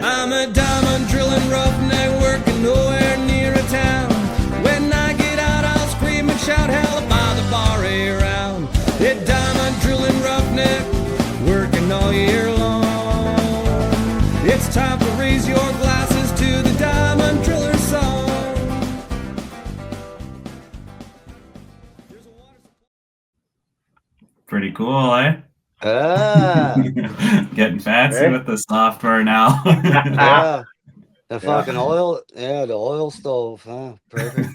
I'm a diamond drilling roughneck working nowhere near a town. When I get out, I'll scream and shout hell by the bar around. Yeah, diamond drilling roughneck working all year long. It's time to raise your glasses to the diamond driller song. Pretty cool, eh? Getting fancy with the software now. Yeah. The fucking oil, the oil stove, huh? Perfect.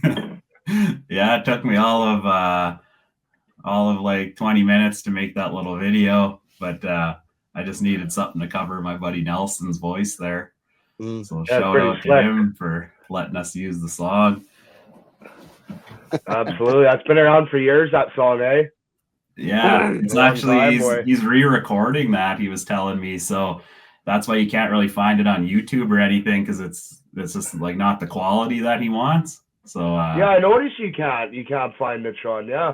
Yeah, it took me all of like 20 minutes to make that little video, but I just needed something to cover my buddy Nelson's voice there. So shout out to him for letting us use the song. Absolutely. That's been around for years, that song, eh? Yeah, it's actually he's re-recording that, he was telling me, so that's why you can't really find it on YouTube or anything, because it's just like not the quality that he wants. So yeah, I noticed you can't find it, Sean. Yeah,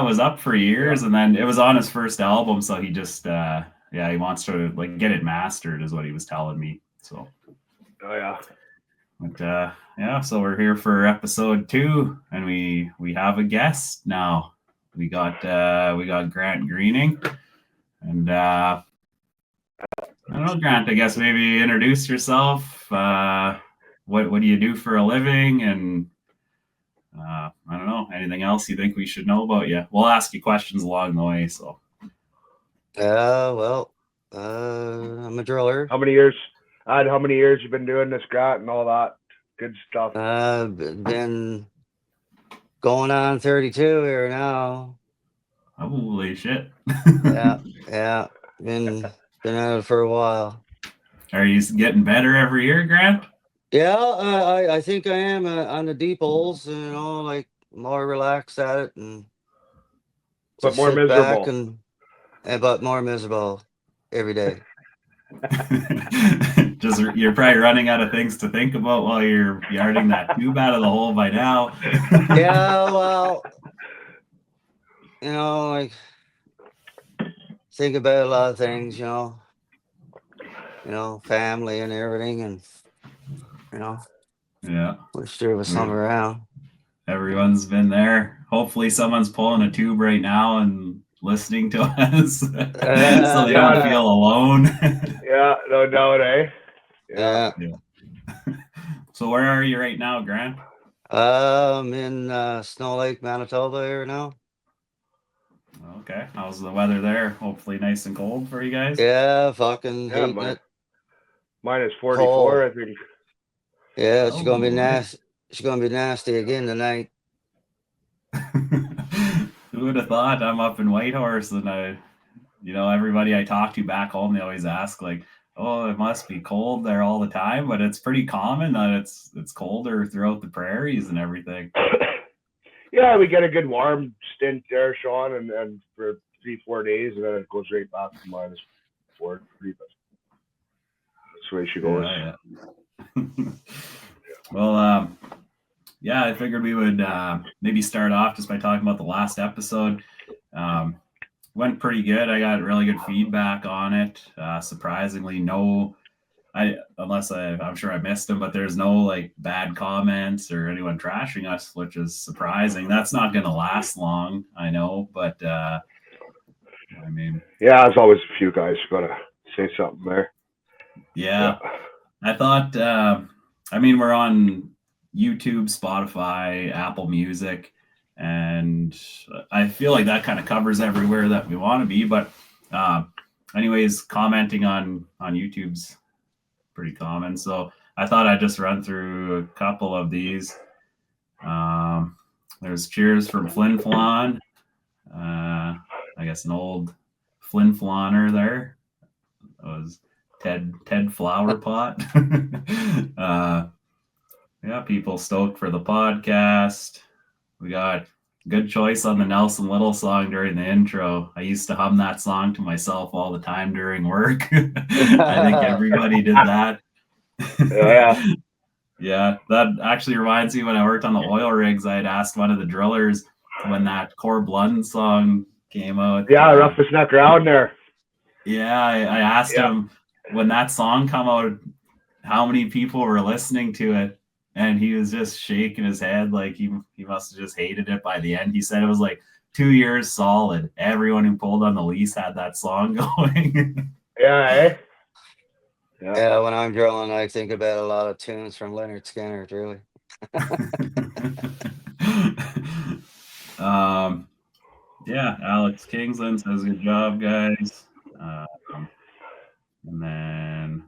it was up for years, and then it was on his first album, so he just he wants to like get it mastered, is what he was telling me. So but so we're here for episode 2, and we have a guest now. We got Grant Greening, and I don't know, Grant, I guess maybe introduce yourself. What do you do for a living, and I don't know, anything else you think we should know about you? We'll ask you questions along the way. So well, I'm a driller. How many years you been doing this, Grant, and all that good stuff? Been going on 32 here now. Holy shit. yeah. Been at it for a while. Are you getting better every year, Grant? Yeah, I think I am on the deep holes, like more relaxed at it, and but more miserable. But more miserable every day. Just you're probably running out of things to think about while you're yarding that tube out of the hole by now. Yeah, well, like think about a lot of things, family and everything, and wish there was some around. Everyone's been there. Hopefully someone's pulling a tube right now and listening to us, so they don't feel alone. Yeah, no doubt, eh? Yeah. So where are you right now, Grant? I'm in Snow Lake, Manitoba here now. Okay, how's the weather there? Hopefully nice and cold for you guys. Yeah, fucking hating it. Mine is 44, I think. Yeah, it's gonna be nasty. It's gonna be nasty again tonight. Who would have thought? I'm up in Whitehorse, and everybody I talk to back home, they always ask like, "Oh, it must be cold there all the time," but it's pretty common that it's colder throughout the prairies and everything. Yeah, we get a good warm stint there, Sean, and for 3-4 days, and then it goes right back to -4. That's the way she goes. Well, I figured we would maybe start off just by talking about the last episode. Went pretty good. I got really good feedback on it. Surprisingly, I'm sure I missed them, but there's no like bad comments or anyone trashing us, which is surprising. That's not going to last long, I know, but I mean, there's always a few guys who gotta say something there. Yeah. I thought, we're on YouTube, Spotify, Apple Music, and I feel like that kind of covers everywhere that we want to be. But anyways, commenting on YouTube's pretty common. So I thought I'd just run through a couple of these. There's cheers from Flin Flon. I guess an old Flin Floner there. That was Ted Flowerpot. People stoked for the podcast. We got good choice on the Nelson Little song during the intro. I used to hum that song to myself all the time during work. I think everybody did that. Yeah, that actually reminds me when I worked on the oil rigs, I had asked one of the drillers when that Core Blund song came out. Yeah, Roughest Neck Around there. Yeah, I asked him, when that song come out, how many people were listening to it, and he was just shaking his head like he must have just hated it by the end. He said it was like 2 years solid. Everyone who pulled on the lease had that song going. Yeah, eh? Yeah. Yeah, when I'm drilling, I think about a lot of tunes from Leonard Skinner, really. Yeah, Alex Kingsland says good job, guys. And then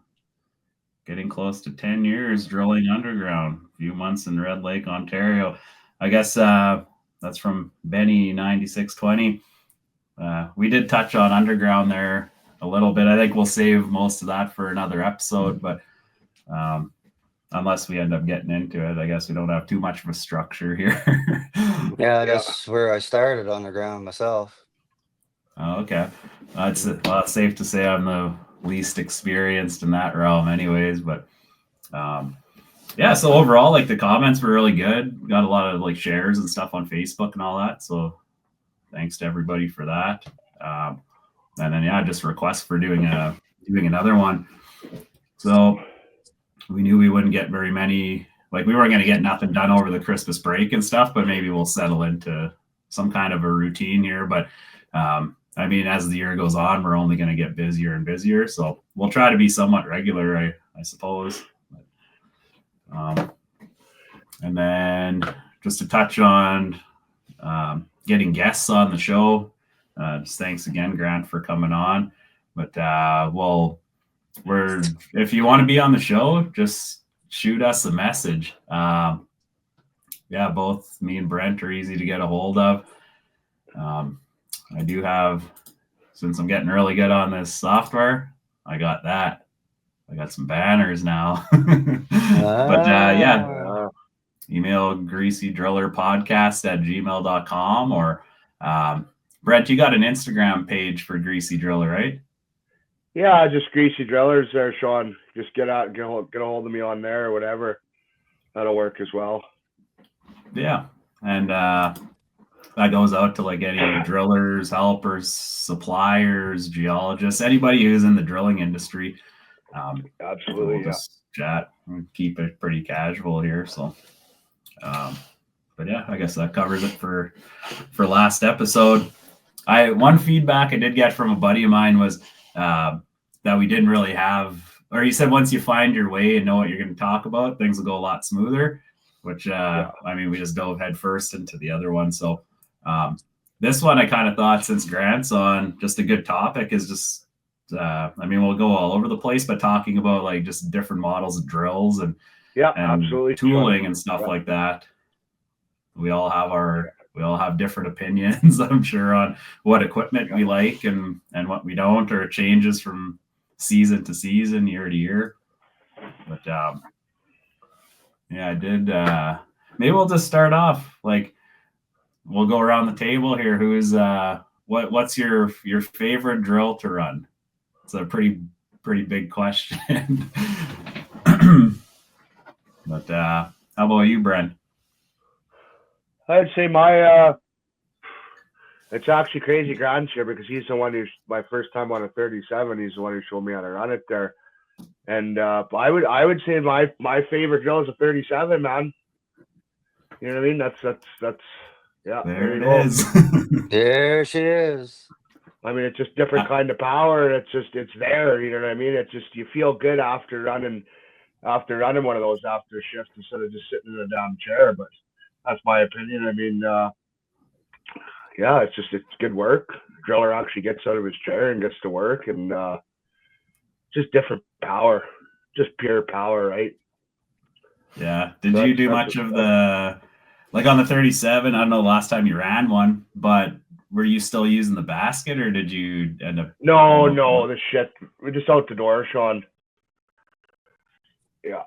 getting close to 10 years drilling underground, a few months in Red Lake, Ontario. I guess that's from Benny 9620. We did touch on underground there a little bit. I think we'll save most of that for another episode, but unless we end up getting into it, I guess we don't have too much of a structure here. Yeah, that's where I started underground myself. Oh, okay. It's safe to say I'm the least experienced in that realm anyways, but yeah, so overall, like, the comments were really good. We got a lot of like shares and stuff on Facebook and all that, so thanks to everybody for that. And then yeah, just requests for doing another one. So we knew we wouldn't get very many, like, we weren't going to get nothing done over the Christmas break and stuff, but maybe we'll settle into some kind of a routine here. But I mean, as the year goes on, we're only going to get busier and busier, so we'll try to be somewhat regular, I suppose. And then just to touch on getting guests on the show, just thanks again, Grant, for coming on. But if you want to be on the show, just shoot us a message. Yeah, both me and Brent are easy to get a hold of. I do have, since I'm getting really good on this software, I got some banners now. But yeah, email greasydrillerpodcast@gmail.com, or Brent, you got an Instagram page for Greasy Driller, right? Yeah, just Greasy Drillers there, Sean. Just get a hold of me on there or whatever. That'll work as well. Yeah, and that goes out to like any drillers, helpers, suppliers, geologists, anybody who's in the drilling industry. Absolutely, we'll just chat and keep it pretty casual here. So, but yeah, I guess that covers it for last episode. One feedback I did get from a buddy of mine was that we didn't really have, or he said once you find your way and know what you're going to talk about, things will go a lot smoother. Which I mean, we just dove head first into the other one. So this one, I kind of thought, since Grant's on, just a good topic is just, I mean, we'll go all over the place, but talking about like just different models of drills and absolutely, tooling and stuff like that. We all have different opinions, I'm sure, on what equipment we like and what we don't, or it changes from season to season, year to year. But yeah, I did. Maybe we'll just start off. Like, we'll go around the table here. Who's what's your favorite drill to run? It's a pretty big question. But how about you, Brent? I'd say it's actually Crazy Grant's here, because he's the one who's my first time on a 37. He's the one who showed me how to run it there. And I would say my favorite drill is a 37, man. You know what I mean? That's yeah. There it is. There she is. I mean, it's just different kind of power. It's there. You know what I mean? It's just, you feel good after running one of those after a shift, instead of just sitting in a damn chair. But that's my opinion. I mean, yeah, it's good work. Driller actually gets out of his chair and gets to work, and just different power, just pure power, right? Yeah. Did you do much of the, like on the 37? I don't know the last time you ran one, but were you still using the basket, or did you end up? No, the shit. We're just out the door, Sean. Yeah,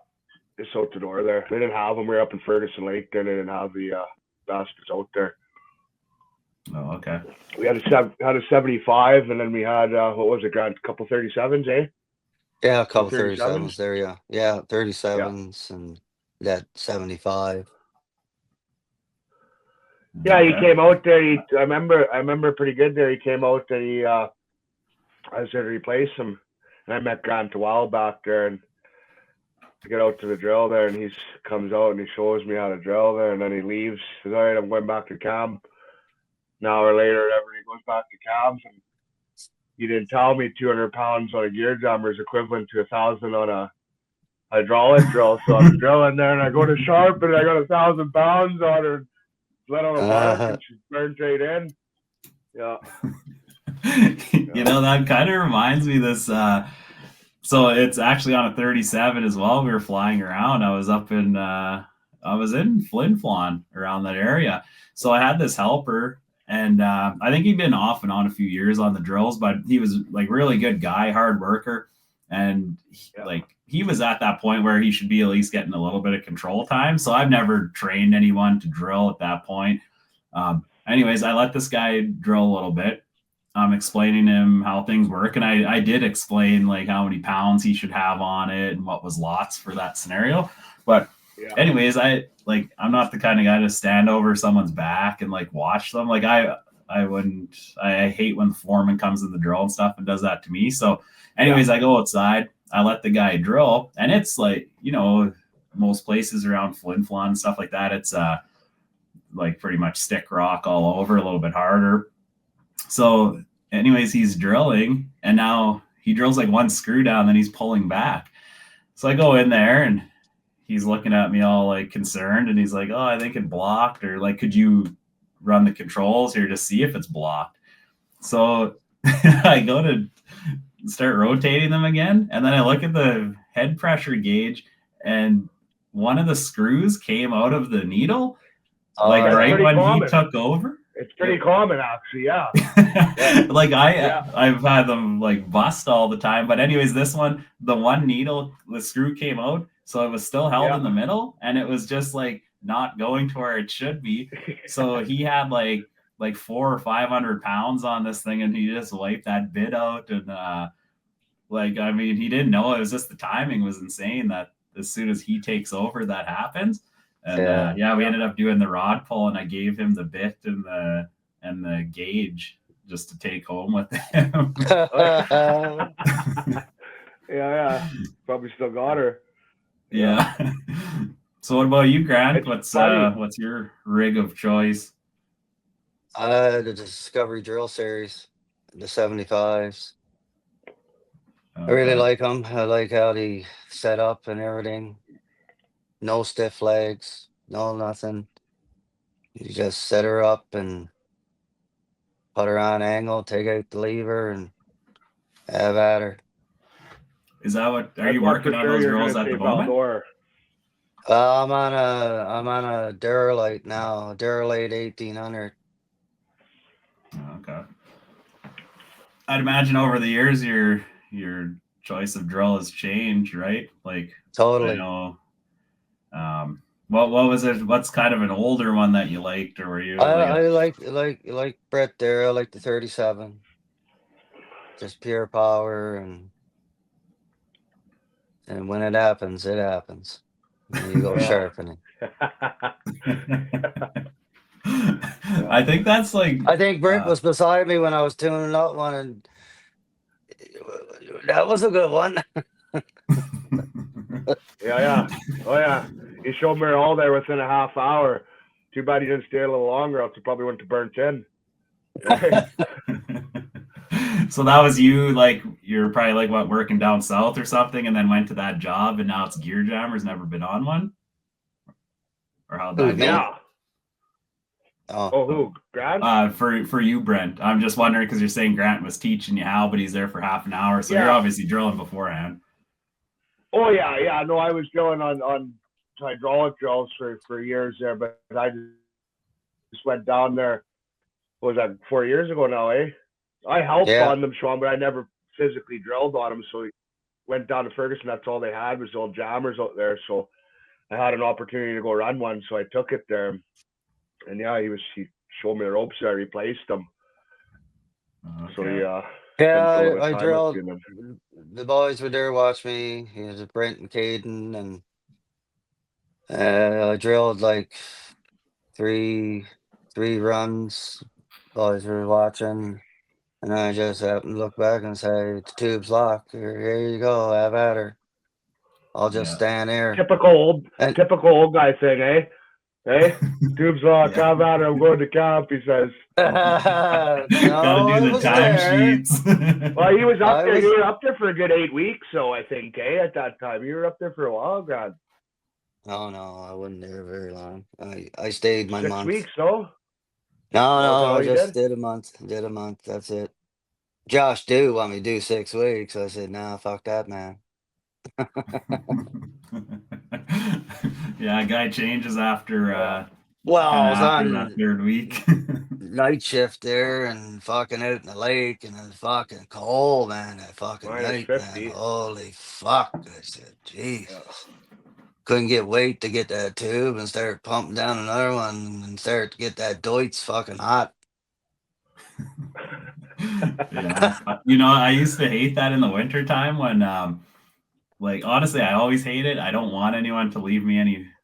just out the door there. They didn't have them. We were up in Ferguson Lake there. They didn't have the baskets out there. Oh, okay. We had a 75, and then we had what was it, Grant? A couple 37s, eh? Yeah, a couple 37s there. Yeah, 37s and that 75. Yeah, he came out there. I remember pretty good there. He came out and I was there to replace him. And I met Grant a while back there, and I get out to the drill there, and he comes out and he shows me how to drill there, and then he leaves. He says, all right, I'm going back to camp. An hour later, he goes back to camp, and he didn't tell me 200 pounds on a gear jammer is equivalent to 1,000 on a hydraulic drill. So I'm drilling there, and I go to sharpen, and I got 1,000 pounds on her, let on a mark, and she burned right in. Yeah. You know, that kind of reminds me this. So it's actually on a 37 as well. We were flying around. I was in Flin Flon around that area. So I had this helper, and I think he'd been off and on a few years on the drills, but he was like really good guy, hard worker. And he was at that point where he should be at least getting a little bit of control time. So I've never trained anyone to drill at that point. Anyways, I let this guy drill a little bit. I'm explaining him how things work. And I did explain like how many pounds he should have on it and what was lots for that scenario. But anyways, I'm not the kind of guy to stand over someone's back and like watch them. Like I hate when the foreman comes in the drill and stuff and does that to me. So anyways, I go outside, I let the guy drill, and it's like, you know, most places around Flin Flon and stuff like that, it's like pretty much stick rock all over, a little bit harder. So anyways, he's drilling, and now he drills like one screw down, then he's pulling back. So I go in there, and he's looking at me all like concerned, and he's like, oh, I think it blocked, or like, could you run the controls here to see if it's blocked? So I go to start rotating them again, and then I look at the head pressure gauge, and one of the screws came out of the needle, like right when he took over. It's pretty common, actually. Yeah. Like I've had them like bust all the time, but anyways, this one, the one needle, the screw came out, so it was still held in the middle, and it was just like not going to where it should be. So he had like 400 or 500 pounds on this thing, and he just wiped that bit out. And like, I mean, he didn't know. It was just the timing was insane that as soon as he takes over, that happens. And we ended up doing the rod pull, and I gave him the bit and the gauge just to take home with him. Yeah. Probably still got her. Yeah. So what about you, Grant? What's your rig of choice? The Discovery Drill Series, the 75s. Okay. I really like them. I like how they set up and everything. No stiff legs, no nothing. You just set her up and put her on angle, take out the lever, and have at her. Is that what? Are you working on those drills at the moment? I'm on a Duralite now, Duralite 1800. Okay. I'd imagine over the years your choice of drill has changed, right? Like Totally. I know. What was it? What's kind of an older one that you liked, or were you? I like Brett there. I like the 37. Just pure power, and when it happens, it happens. And you go sharpening. I think that's like. I think Brent was beside me when I was tuning up one, and that was a good one. Yeah. Oh yeah. He showed me all there within a half hour. Too bad he didn't stay a little longer, else he probably went to burnt in. So that was you, like you're probably like what, working down south or something, and then went to that job, and now it's gear jammers. Never been on one, or how'd that go? Yeah. Oh, who? Grant? For you, Brent. I'm just wondering because you're saying Grant was teaching you how, but he's there for half an hour, so you're obviously drilling beforehand. Oh yeah. No, I was drilling on hydraulic drills for years there, but I just went down there. What was that, 4 years ago now, eh? I helped on them, Sean, but I never physically drilled on them. So we went down to Ferguson. That's all they had was old jammers out there. So I had an opportunity to go run one, so I took it there. And he showed me the ropes there. I replaced them. Okay. So I drilled. The boys were there watch me. He was Brent and Caden, and I drilled like three runs. Boys were watching. And I just happened to look back and say, the tube's locked. Here you go. Have at her. I'll just Yeah. stand there. Typical And old guy thing, eh? Hey, tube's locked. Yeah. Have at her. I'm going to camp. He says. Gotta no, I do the wasn't there. timesheets. Well, he was up I there. was You were up there for a good 8 weeks, so I think, eh? At that time, you were up there for a while, God. no, I wasn't there very long. I stayed my 6 month. weeks, no? No, Oh, is that I all you just did? did a month. Did a month. That's it. Josh do want me to do 6 weeks. I said, nah, fuck that, man. Yeah, a guy changes after Well, I was after that on third week. night shift there and fucking out in the lake and it's fucking cold, man. That fucking Minus night, man. 50. Holy fuck. I said, Jesus. Yeah. Couldn't get weight to get that tube and start pumping down another one and start to get that Deutz fucking hot. Yeah. You know, I used to hate that in the wintertime when like honestly I always hate it. I don't want anyone to leave me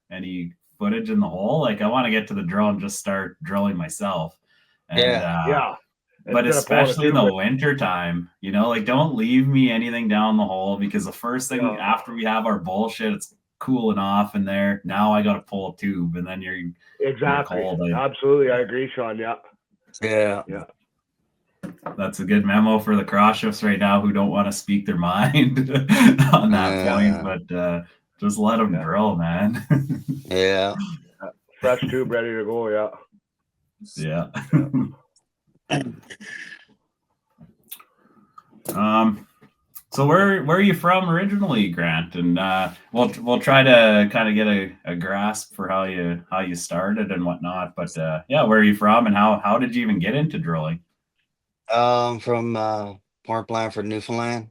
any footage in the hole. Like I want to get to the drill and just start drilling myself. And Yeah. Yeah. but Instead of pulling a especially in tube the with- winter time, you know, like don't leave me anything down the hole because the first thing Yeah. after we have our bullshit, it's cooling off in there. Now I got to pull a tube and then you're Exactly. cold. Absolutely. I agree, Sean. Yeah. Yeah. Yeah. That's a good memo for the cross shifts right now who don't want to speak their mind on that Yeah. point, but just let them Yeah. drill, man. Yeah. Fresh tube ready to go. Yeah. Yeah. So where are you from originally, Grant? And we'll try to kind of get a grasp for how you started and whatnot. But yeah, where are you from, and how did you even get into drilling? From Port Blanford, Newfoundland.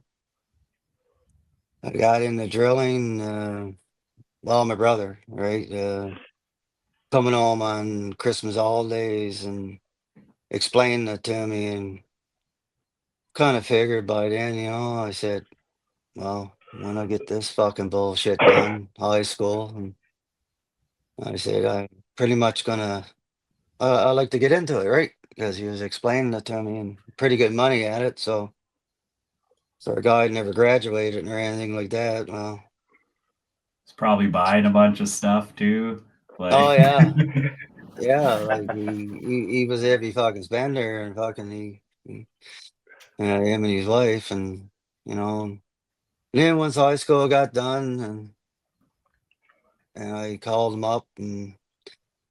I got into drilling. Well, my brother, right? Coming home on Christmas holidays and explaining it to me and kind of figured by then, I said, well, when I get this fucking bullshit done, high school, and I said, I'm pretty much gonna, I like to get into it, right? Because he was explaining it to me and pretty good money at it. So a guy had never graduated or anything like that. Well, It's probably buying a bunch of stuff too. Like, oh yeah. Yeah, like he was a heavy fucking spender and fucking him and his wife and then once high school got done and I called him up and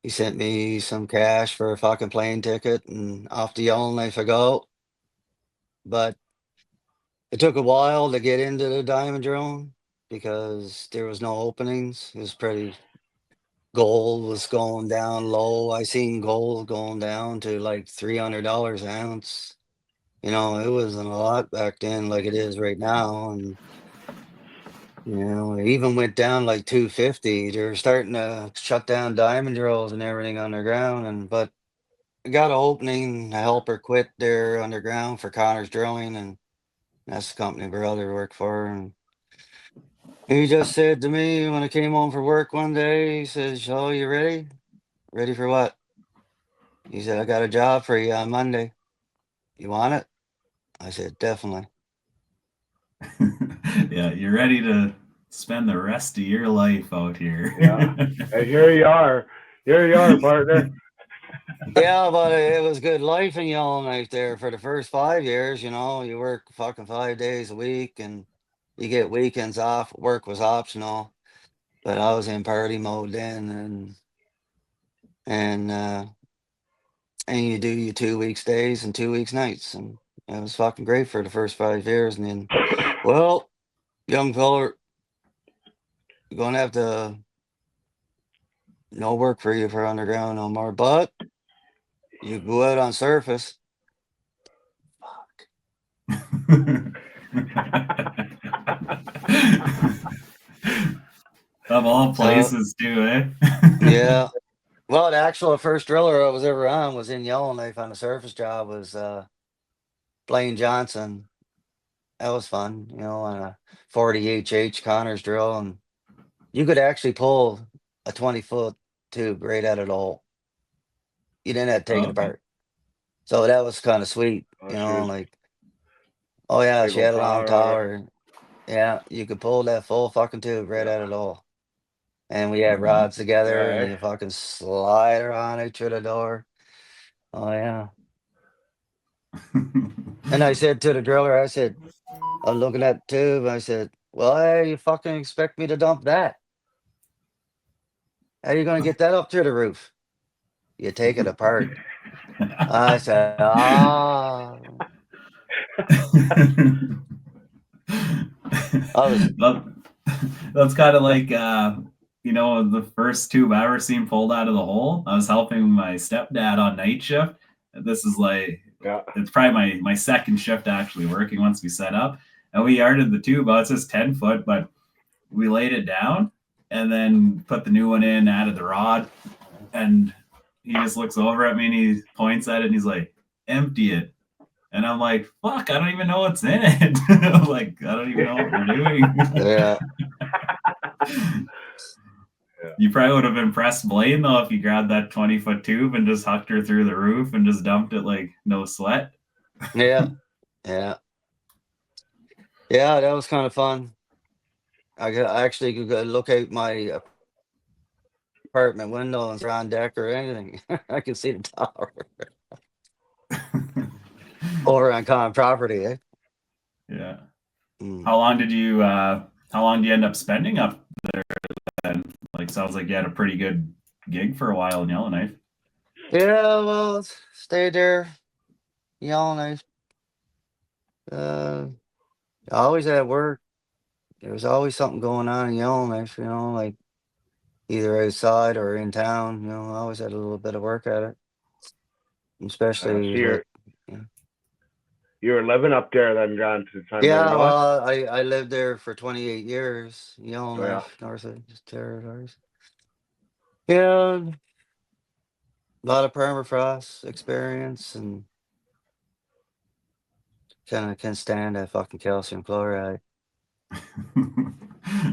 he sent me some cash for a fucking plane ticket and off to Yellowknife I go. But it took a while to get into the diamond drilling because there was no openings. It was pretty gold was going down low. I seen gold going down to like $300 an ounce. It wasn't a lot back then like it is right now. And, it even went down like 250. They're starting to shut down diamond drills and everything underground. But I got an opening. A helper quit there underground for Connor's Drilling. And that's the company brother worked for. And he just said to me when I came home from work one day, he says, "Oh, you ready? Ready for what?" He said, "I got a job for you on Monday. You want it?" I said, "Definitely." yeah, you're ready to spend the rest of your life out here. Yeah. And here you are. Here you are, partner. Yeah, but it was good life in Yellowknife there for the first 5 years. You work fucking 5 days a week and you get weekends off. Work was optional, but I was in party mode then, and you do your 2 weeks days and 2 weeks nights, and it was fucking great for the first 5 years. And then, well, young feller, you're gonna have to no work for you for underground no more, but you go out on surface. Of all places, too, eh? Yeah. Well, the actual first driller I was ever on was in Yellowknife on a surface job was Blaine Johnson. That was fun, on a 40 HH Connors drill, and you could actually pull a 20-foot tube right out of the hole. You didn't have to take it Okay. apart. So that was kind of sweet, Oh, shoot. like Oh yeah, Big she old had a long tower on it. tower. Yeah, you could pull that full fucking tube right out of the hole. And we had rods together, Yeah, and you fucking slide her on it through the door. Oh yeah. And I said to the driller, I said, I'm looking at the tube. I said, well, how you fucking expect me to dump that? How you gonna get that up through the roof? You take it apart. I said, ah. I was, That's kind of like the first tube I ever seen pulled out of the hole. I was helping my stepdad on night shift. This is like yeah. it's probably my second shift actually working once we set up, and we yarded the tube. It's just 10 foot, but we laid it down and then put the new one in, added the rod, and he just looks over at me and he points at it and he's like, empty it. And I'm like, fuck, I don't even know what's in it. Like, I don't even know what we're doing. yeah. You probably would have impressed Blaine though if you grabbed that 20-foot tube and just hucked her through the roof and just dumped it like no sweat. Yeah. Yeah. Yeah, that was kind of fun. I actually could go look out my apartment window and on deck or anything. I can see the tower over on common property. Eh? Yeah. Mm. How long do you end up spending up there then? Like, sounds like you had a pretty good gig for a while in Yellowknife. Yeah, well, stayed there. Yellowknife. I always had work. There was always something going on in Yellowknife, like either outside or in town. I always had a little bit of work at it. Especially So yeah. you were living up there then, Grant, at the time. Yeah, you know? well, I lived there for 28 years, Oh, yeah. Yellowknife, North of Territories. Yeah, a lot of permafrost experience and kind of can stand that fucking calcium chloride.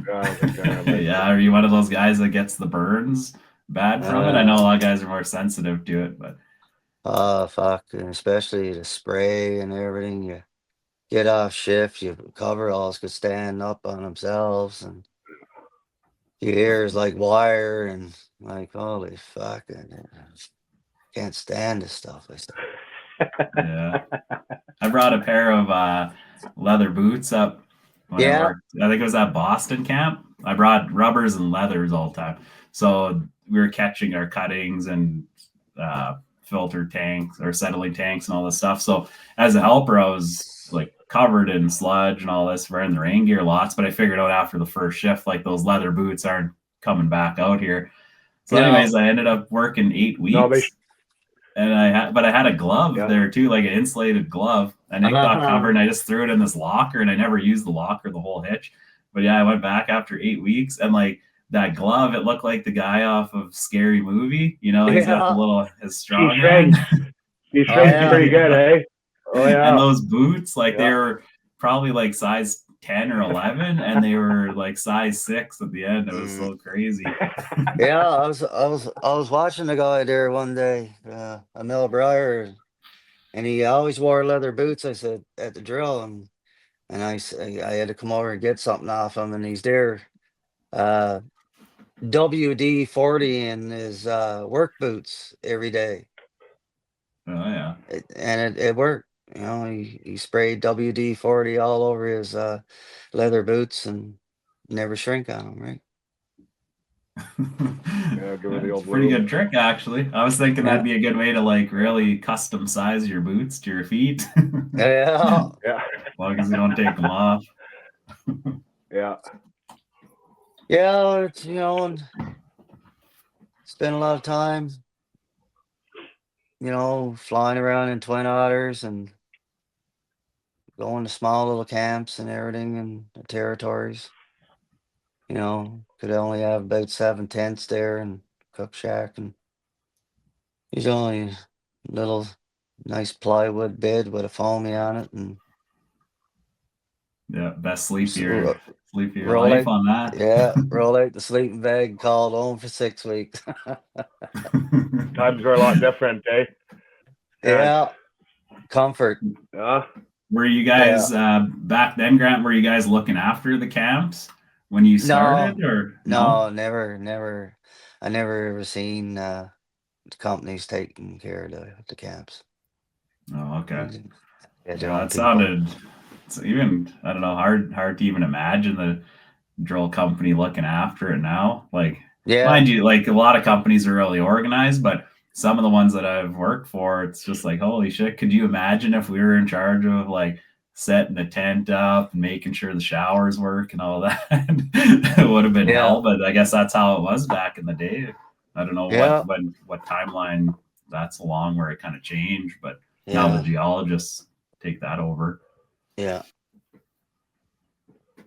Yeah, are you one of those guys that gets the burns bad from it? I know a lot of guys are more sensitive to it, but Oh, fuck, and especially the spray and everything. You get off shift, your coveralls could stand up on themselves, and your ears like wire, and like, holy fuck, can't stand this stuff. I said, yeah. I brought a pair of leather boots up when I yeah, worked. I think it was at Boston camp. I brought rubbers and leathers all the time. So we were catching our cuttings and filter tanks or settling tanks and all this stuff. So as a helper, I was like covered in sludge and all this, wearing the rain gear lots. But I figured out after the first shift, like those leather boots aren't coming back out here. So, anyways, I ended up working 8 weeks. And I had a glove there too, like an insulated glove, and it got covered. And I just threw it in this locker, and I never used the locker the whole hitch. But yeah, I went back after 8 weeks, and like that glove, it looked like the guy off of Scary Movie. He's got the little his strong hand. He's pretty good, eh? Oh yeah. And those boots, like they were probably like size 10 or 11, and they were like size 6 at the end. It was so crazy. Yeah, I was watching the guy there one day, Mel Breyer, and he always wore leather boots. I said at the drill, and I had to come over and get something off him, and he's there, WD-40 in his work boots every day. Oh yeah, and it worked. He sprayed WD-40 all over his leather boots and never shrink on them, right? Yeah, give it the old pretty lube. good trick, actually. I was thinking that'd be a good way to like really custom size your boots to your feet. Yeah. Yeah. As long as you don't take them off. Yeah. Yeah, and spend a lot of time, flying around in Twin Otters and going to small little camps and everything in the territories. Could only have about 7 tents there and cook shack, and there's only a little nice plywood bed with a foamy on it, and yeah, best sleep of your roll life out, on that. Yeah, roll out the sleeping bag, called home for 6 weeks. Times were a lot different, eh? Yeah, comfort. Yeah. Were you guys back then, Grant? Were you guys looking after the camps when you started, or no? No, never. I never ever seen the companies taking care of the camps. Oh, okay. Yeah, their Yeah, own that people. sounded. It's even I don't know, hard to even imagine the drill company looking after it now. Like, Yeah, mind you, like a lot of companies are really organized, but some of the ones that I've worked for, it's just like, holy shit, could you imagine if we were in charge of like setting the tent up and making sure the showers work and all that? It would have been yeah, hell, but I guess that's how it was back in the day. I don't know yeah, what timeline that's along where it kind of changed, but now the yeah, geologists take that over. yeah.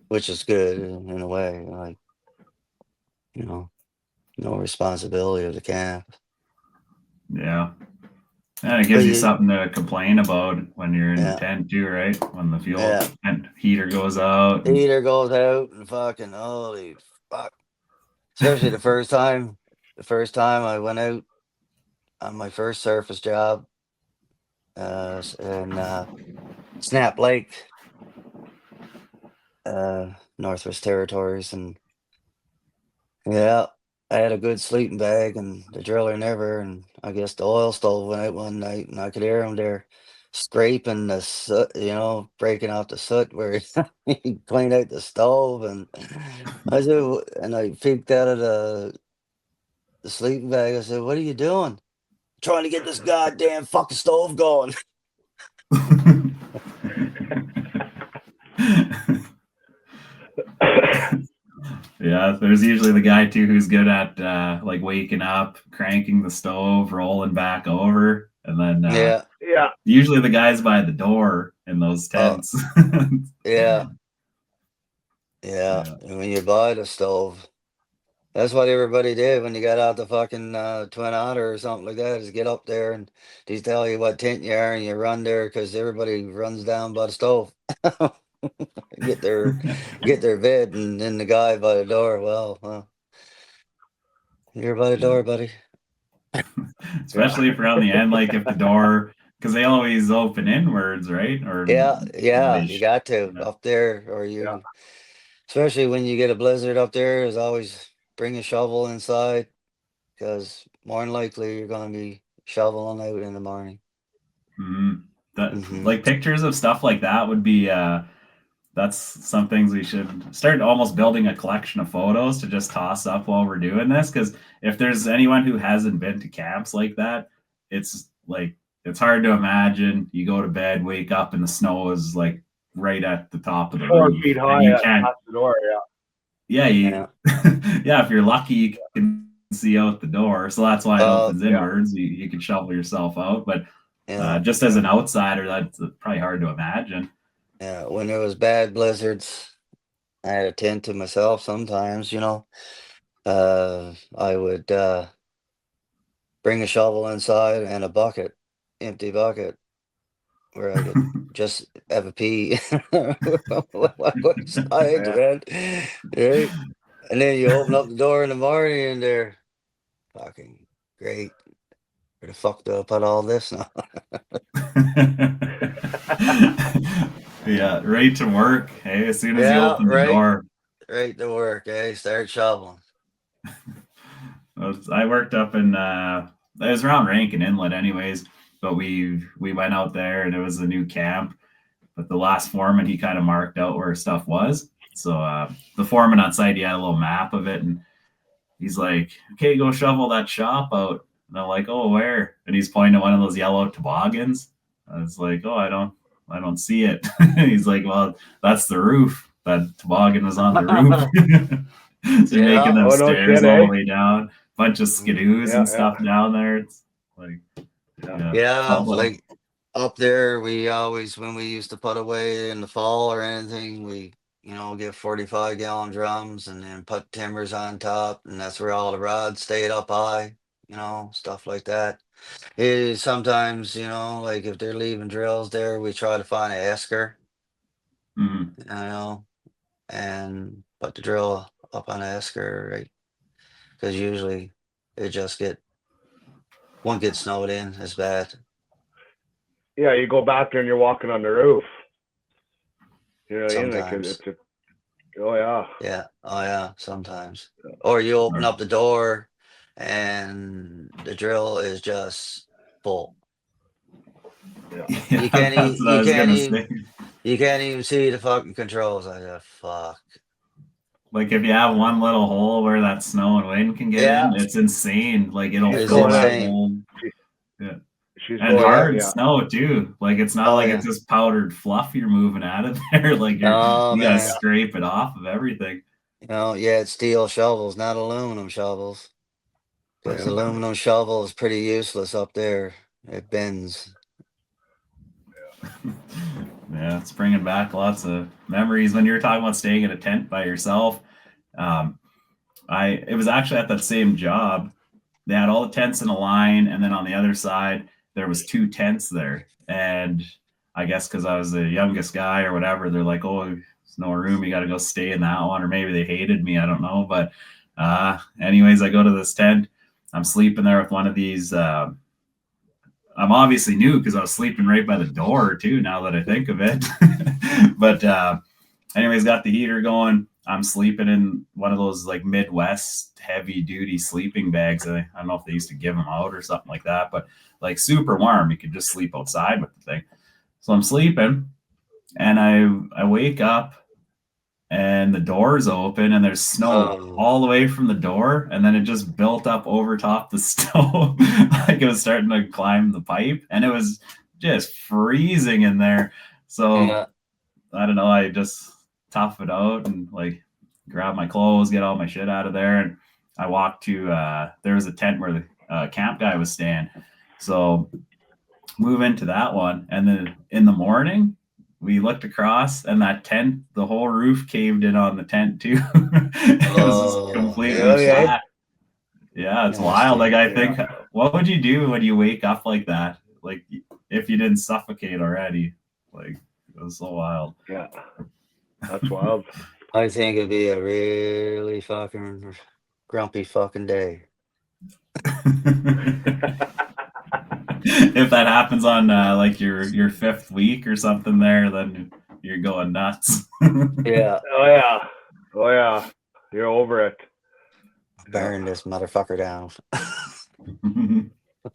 Which is good in a way, like, you know, no responsibility of the camp. Yeah. And it But gives you something to complain about when you're in the yeah, tent too, right? When the fuel yeah. and heater goes out. And... Heater goes out and fucking holy fuck. Especially the first time. The first time I went out on my first surface job, in Snap Lake, Northwest Territories, and yeah, I had a good sleeping bag, and the driller never. And I guess the oil stove went out one night, and I could hear him there scraping the soot, breaking out the soot where he cleaned out the stove. And I said, and I peeked out of the sleeping bag. I said, "What are you doing?" "Trying to get this goddamn fucking stove going." Yeah, there's usually the guy too who's good at like waking up, cranking the stove, rolling back over, and then Yeah. Yeah. usually the guys by the door in those Oh, tents. yeah. Yeah. Yeah. And when you buy the stove, that's what everybody did when you got out the fucking Twin Otter or something like that, is get up there and they tell you what tent you are and you run there because everybody runs down by the stove. get their get their bed, and then the guy by the door, well, you're by the Yeah. door, buddy. Especially if you're on the end, like if the door, because they always open inwards, right? Or Yeah, yeah, they, you got to yeah. up there, or Yeah. especially when you get a blizzard up there, is always bring a shovel inside because more than likely you're going to be shoveling out in the morning. Mhm. That Hmm. like pictures of stuff like that would be that's some things we should start almost building a collection of photos to just toss up while we're doing this, because if there's anyone who hasn't been to camps like that, it's like it's hard to imagine you go to bed, wake up, and the snow is like right at the top of the 4 feet roof and high you at can't. past the door. Yeah, Yeah. yeah, if you're lucky you can see out the door, so that's why it Oh, opens Yeah. inwards. You can shovel yourself out, but yeah. just as an outsider, that's probably hard to imagine. Yeah. When there was bad blizzards, I had a tent to myself sometimes, I would bring a shovel inside and a bucket, empty bucket, where I could just have a pee outside, Yeah. man. Right? And then you open up the door in the morning and they're fucking great. Where the fuck do I put all this now? Yeah, right to work. Hey, as soon as you Yeah, open the right. door. Right to work, eh? Start shoveling. I worked up in it was around Rankin Inlet anyways, but we went out there and it was a new camp. But the last foreman, he kind of marked out where stuff was. So the foreman on site, he had a little map of it, and he's like, "Okay, go shovel that shop out." And I'm like, "Oh, where?" And he's pointing at one of those yellow toboggans. I was like, "Oh, I don't see it." He's like, "Well, that's the roof. That toboggan was on the roof." So you're making Yeah. them Oh, no stairs shit, all eh? the way down, bunch of skidoos Yeah. and Yeah. stuff down there. It's like, Yeah. yeah, Yeah, well, like up there, we always, when we used to put away in the fall or anything, we, get 45-gallon drums and then put timbers on top, and that's where all the rods stayed up high, stuff like that. Sometimes, like if they're leaving drills there, we try to find an esker, mhm. and put the drill up on an esker, right? Because usually it just won't get snowed in as bad. Yeah. You go back there and you're walking on the roof. You know what I mean? Like sometimes. it's a. Oh yeah. Yeah. Oh yeah, sometimes. Or you open up the door and the drill is just full. Yeah. Yeah, You can't that's even what I was gonna say. you can't even see the fucking controls. I go, fuck. Like if you have one little hole where that snow and wind can get Yeah. in, it's insane. Like it'll She's It's fill going that in. insane. hole. Yeah. She's And going in. hard Yeah. snow too. Like it's not Oh like yeah. it's just powdered fluff you're moving out of there. Like Oh you gotta man. scrape it off of everything. Yeah, it's steel shovels, not aluminum shovels. Because Yeah. aluminum shovel is pretty useless up there. It bends. Yeah, it's bringing back lots of memories. When you were talking about staying in a tent by yourself, um, it was actually at that same job. They had all the tents in a line, and then on the other side there was two tents there. And I guess because I was the youngest guy or whatever, they're like, "Oh, there's no room. You got to go stay in that one." Or maybe they hated me. I don't know. But anyways, I go to this tent. I'm sleeping there with one of these. I'm obviously new because I was sleeping right by the door too. Now that I think of it, but anyways, got the heater going. I'm sleeping in one of those like Midwest heavy duty sleeping bags. I don't know if they used to give them out or something like that, but like super warm. You could just sleep outside with the thing. So I'm sleeping, and I wake up, and the door's open, and there's snow Oh, all the way from the door, and then it just built up over top the stove. Like it was starting to climb the pipe, and it was just freezing in there. So yeah. I don't know, I just tough it out and like grab my clothes, get all my shit out of there, and I walked to there was a tent where the camp guy was staying. So move into that one, and then in the morning we looked across, and that tent, the whole roof caved in on the tent too. It was just Oh, completely Okay. flat. Yeah, it's wild. nasty. Like I Yeah. think, what would you do when you wake up like that? Like if you didn't suffocate already? Like it was so wild. Yeah. That's wild. I think it'd be a really fucking grumpy fucking day. If that happens on like your fifth week or something there, then you're going nuts. Yeah, Oh yeah. Oh yeah. You're over it. burn this motherfucker down.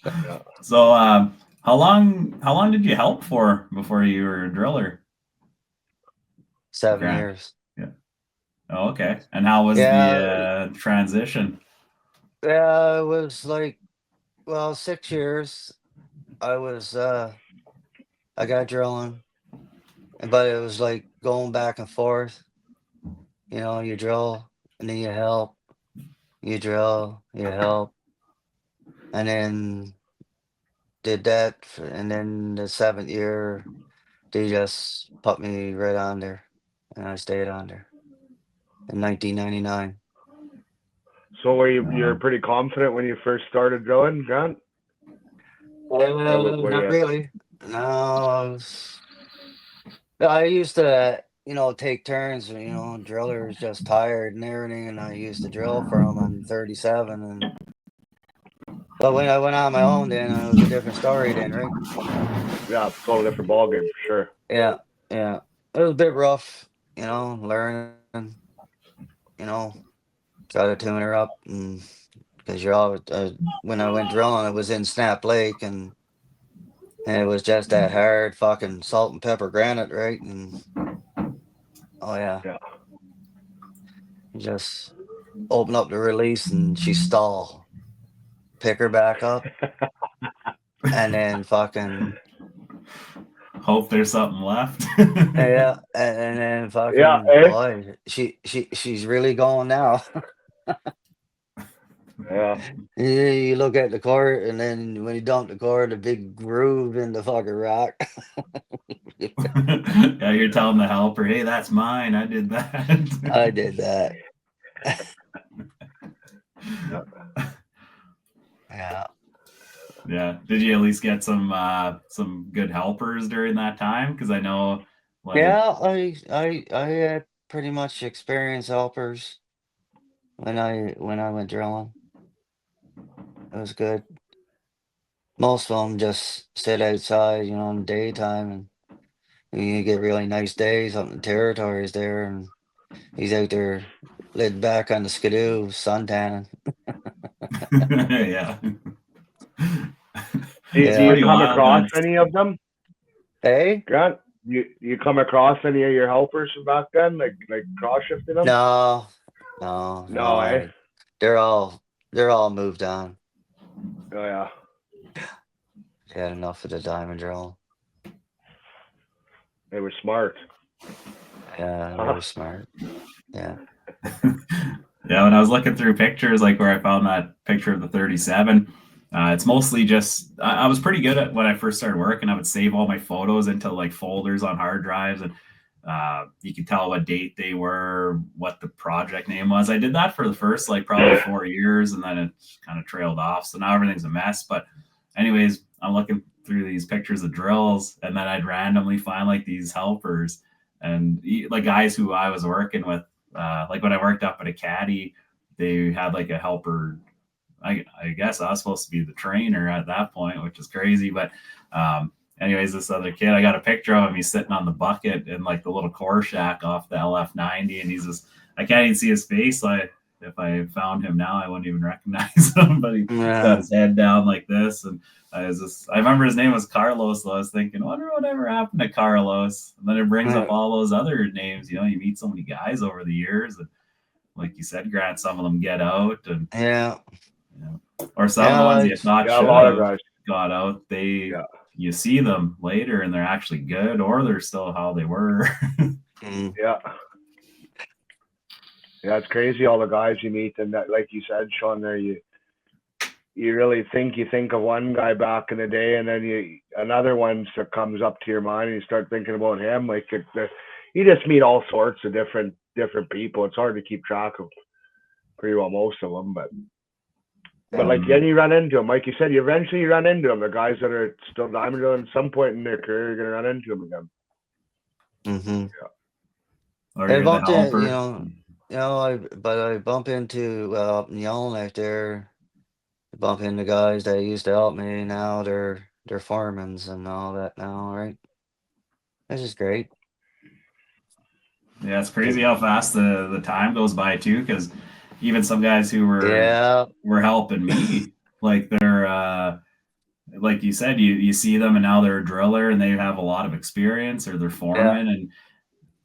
Yeah. So how long did you help for before you were a driller? 7 Grant? years. Yeah. Oh, okay. And how was Yeah, the transition? yeah, it was like, well, 6 years. I was I got drilling, but it was like going back and forth. You drill and then you help, you drill, you help, and then did that, and then the 7th year they just put me right on there, and I stayed on there in 1999. So were you're pretty confident when you first started drilling, Grant? Or were Not you? really. No, I used to, take turns. Driller was just tired and everything, and I used to drill for him on 37. But when I went on my own, then it was a different story. Then, right? Yeah, totally different ballgame for sure. Yeah, yeah. It was a bit rough, learning. You know, Try to tune her up, and because you're always when I went drilling, it was in Snap Lake, and it was just that hard fucking salt and pepper granite, right? And oh yeah, Yeah. you just open up the release and she stall, pick her back up, and then fucking Hope there's something left. yeah, and then Yeah, fucking eh? boy, she's really going now. Yeah. You look at the cord, and then when you dump the cord, the big groove in the fucking rock. Yeah, you're telling the helper, hey, that's mine. I did that. I did that. Yeah. Yeah. Did you at least get some good helpers during that time? Because I know like Yeah, I had pretty much experienced helpers when I went drilling. It was good. Most of them just stayed outside, in the daytime, and You get really nice days up in the territories there, and he's out there laid back on the skidoo, suntanning. Yeah. Do It's you Yeah. pretty come wild. across any of them, Hey? Grant? You come across any of your helpers from back then, like cross shifting them? No, No, eh? no. They're all moved on. Oh yeah. They had enough of the diamond drill. They were smart. Yeah, very smart. Yeah. Yeah, when I was looking through pictures, like where I found that picture of the 37, it's mostly just I was pretty good at when I first started working. I would save all my photos into like folders on hard drives, and you could tell what date they were, what the project name was. I did that for the first like probably 4 years, and then it kind of trailed off. So now everything's a mess. But anyways, I'm looking through these pictures of drills, and then I'd randomly find like these helpers and like guys who I was working with. Like when I worked up at a caddy, they had like a helper. I guess I was supposed to be the trainer at that point, which is crazy. But anyways, this other kid, I got a picture of him. He's sitting on the bucket in like the little core shack off the LF90, and he's just I can't even see his face. Like if I found him now, I wouldn't even recognize him. But he got his head down like this, and I remember his name was Carlos. So I was thinking, I wonder whatever happened to Carlos. And then it brings up all those other names. You know, you meet so many guys over the years, and like you said, Grant, some of them get out, and Yeah. or some of the ones you thought Yeah, a should lot of have guys. got out. You see them later, and they're actually good, or they're still how they were. Yeah. Yeah, it's crazy all the guys you meet, and that, like you said, Sean, there you really think of one guy back in the day, and then another one that comes up to your mind, and you start thinking about him. Like you just meet all sorts of different people. It's hard to keep track of pretty well most of them, but like then you run into them. Like you said, you eventually run into them. The guys that are still diamond drilling, at some point in their career, you're gonna run into them again. Mm-hmm. Yeah. Or I you're the bumped in, helper. I bump into up in Yellowknife there. I bump into guys that used to help me. Now they're foremans and all that now, right? This is great. Yeah, it's crazy how fast the time goes by too. Because even some guys who were helping me, like they're like you said, you see them and now they're a driller and they have a lot of experience, or they're foreman, and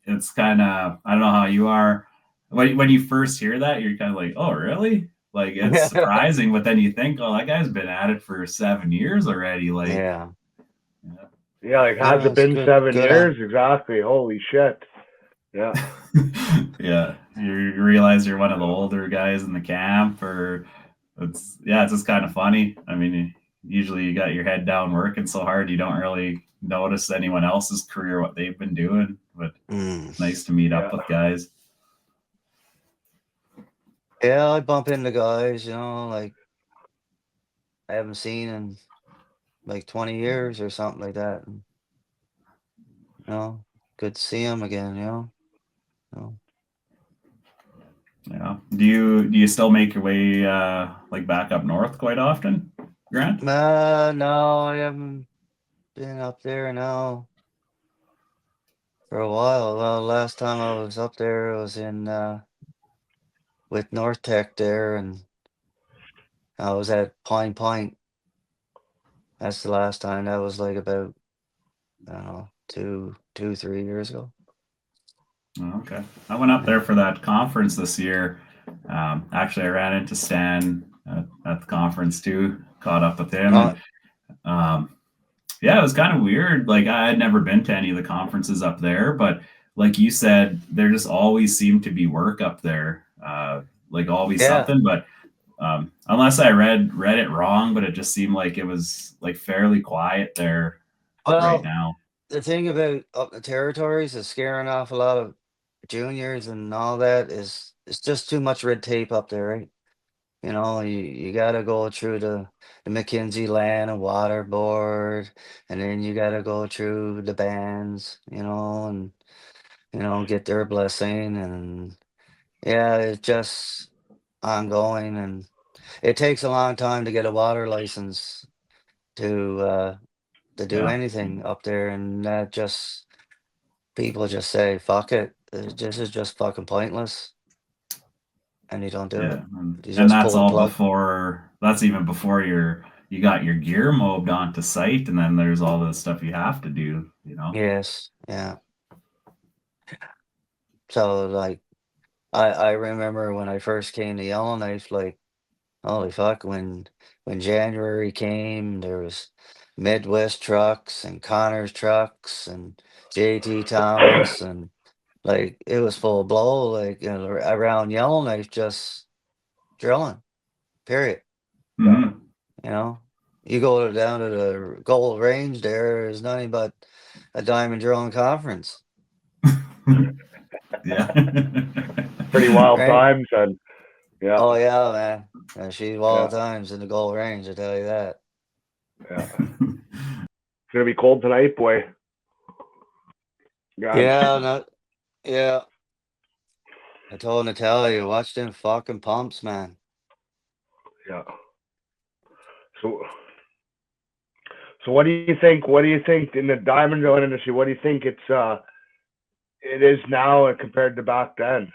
it's kind of I don't know how you are when you first hear that, you're kind of like, oh really? Like it's surprising, but then you think, oh, that guy's been at it for 7 years already. Like Yeah, like has it been good, 7 good years? Exactly. Holy shit. Yeah. Yeah, you realize you're one of the older guys in the camp, or it's just kind of funny. I mean, usually you got your head down working so hard you don't really notice anyone else's career, what they've been doing, but it's nice to meet up with guys. Yeah, I bump into guys, like I haven't seen in like 20 years or something like that. And, good to see them again, Yeah. Do you still make your way like back up north quite often, Grant? No, I haven't been up there now for a while. Well, last time I was up there, I was in with North Tech there, and I was at Pine Point. That's the last time. That was like about, I don't know, 3 years ago. Oh, okay. I went up there for that conference this year. Actually, I ran into Stan at the conference too, caught up with him. And, yeah, it was kind of weird. Like I had never been to any of the conferences up there, but like you said, there just always seemed to be work up there. Like always something, but unless I read it wrong, but it just seemed like it was like fairly quiet there right now. The thing about up the territories is scaring off a lot of juniors and all that is it's just too much red tape up there, right? You got to go through the McKinsey Land and Water Board, and then you got to go through the bands, and get their blessing, and it's just ongoing, and it takes a long time to get a water license to do anything up there, and that just people just say, fuck it. This is just fucking pointless. And you don't do Yeah, it. You and just that's pull the all plug. before. That's even before you got your gear mobbed onto site, and then there's all the stuff you have to do. You know. Yes. Yeah. So like, I remember when I first came to Yellowknife, like, holy fuck, when January came, there was Midwest trucks and Connors trucks and JT Thomas and like it was full blow, like, you know, around Yellowknife just drilling. Period. Mhm. You know, you go down to the Gold Range, there's nothing but a diamond drilling conference, Yeah. Pretty wild right? times, and yeah, Oh yeah, man. She's yeah, wild times in the Gold Range, I tell you that. yeah. It's gonna be cold tonight, boy. God, Yeah, not yeah. I told Natalia, watch them fucking pumps, man. yeah. So, so what do you think? What do you think in the diamond drilling industry? What do you think it is now compared to back then?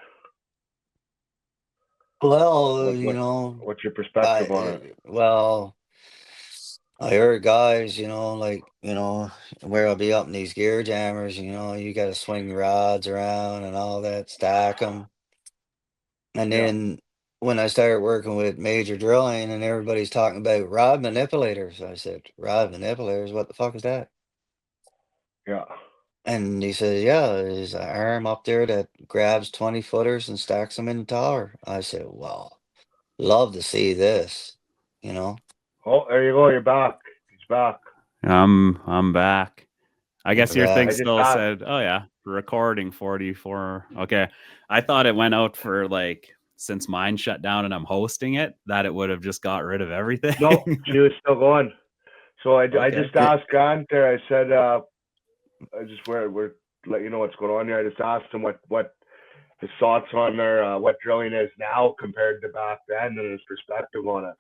Well, What you what know, what's your perspective on it? well, I heard guys, like, where I'll be up in these gear jammers, you got to swing rods around and all that, stack them. And Yeah, then when I started working with major drilling and everybody's talking about rod manipulators, I said, rod manipulators, what the fuck is that? yeah. And he says, yeah, there's an arm up there that grabs 20 footers and stacks them in the tower. I said, well, love to see this, you know? Oh, there you go. You're back. He's back. I'm back. I guess You're your thing I back. just still asked. said, "Oh yeah, recording 44." Okay, I thought it went out for like since mine shut down and I'm hosting it that it would have just got rid of No, everything. she was still going. So I Okay. just asked Grant there. I said, I just we're let you know what's going on here. I just asked him what his thoughts on their what drilling is now compared to back then and his perspective on it.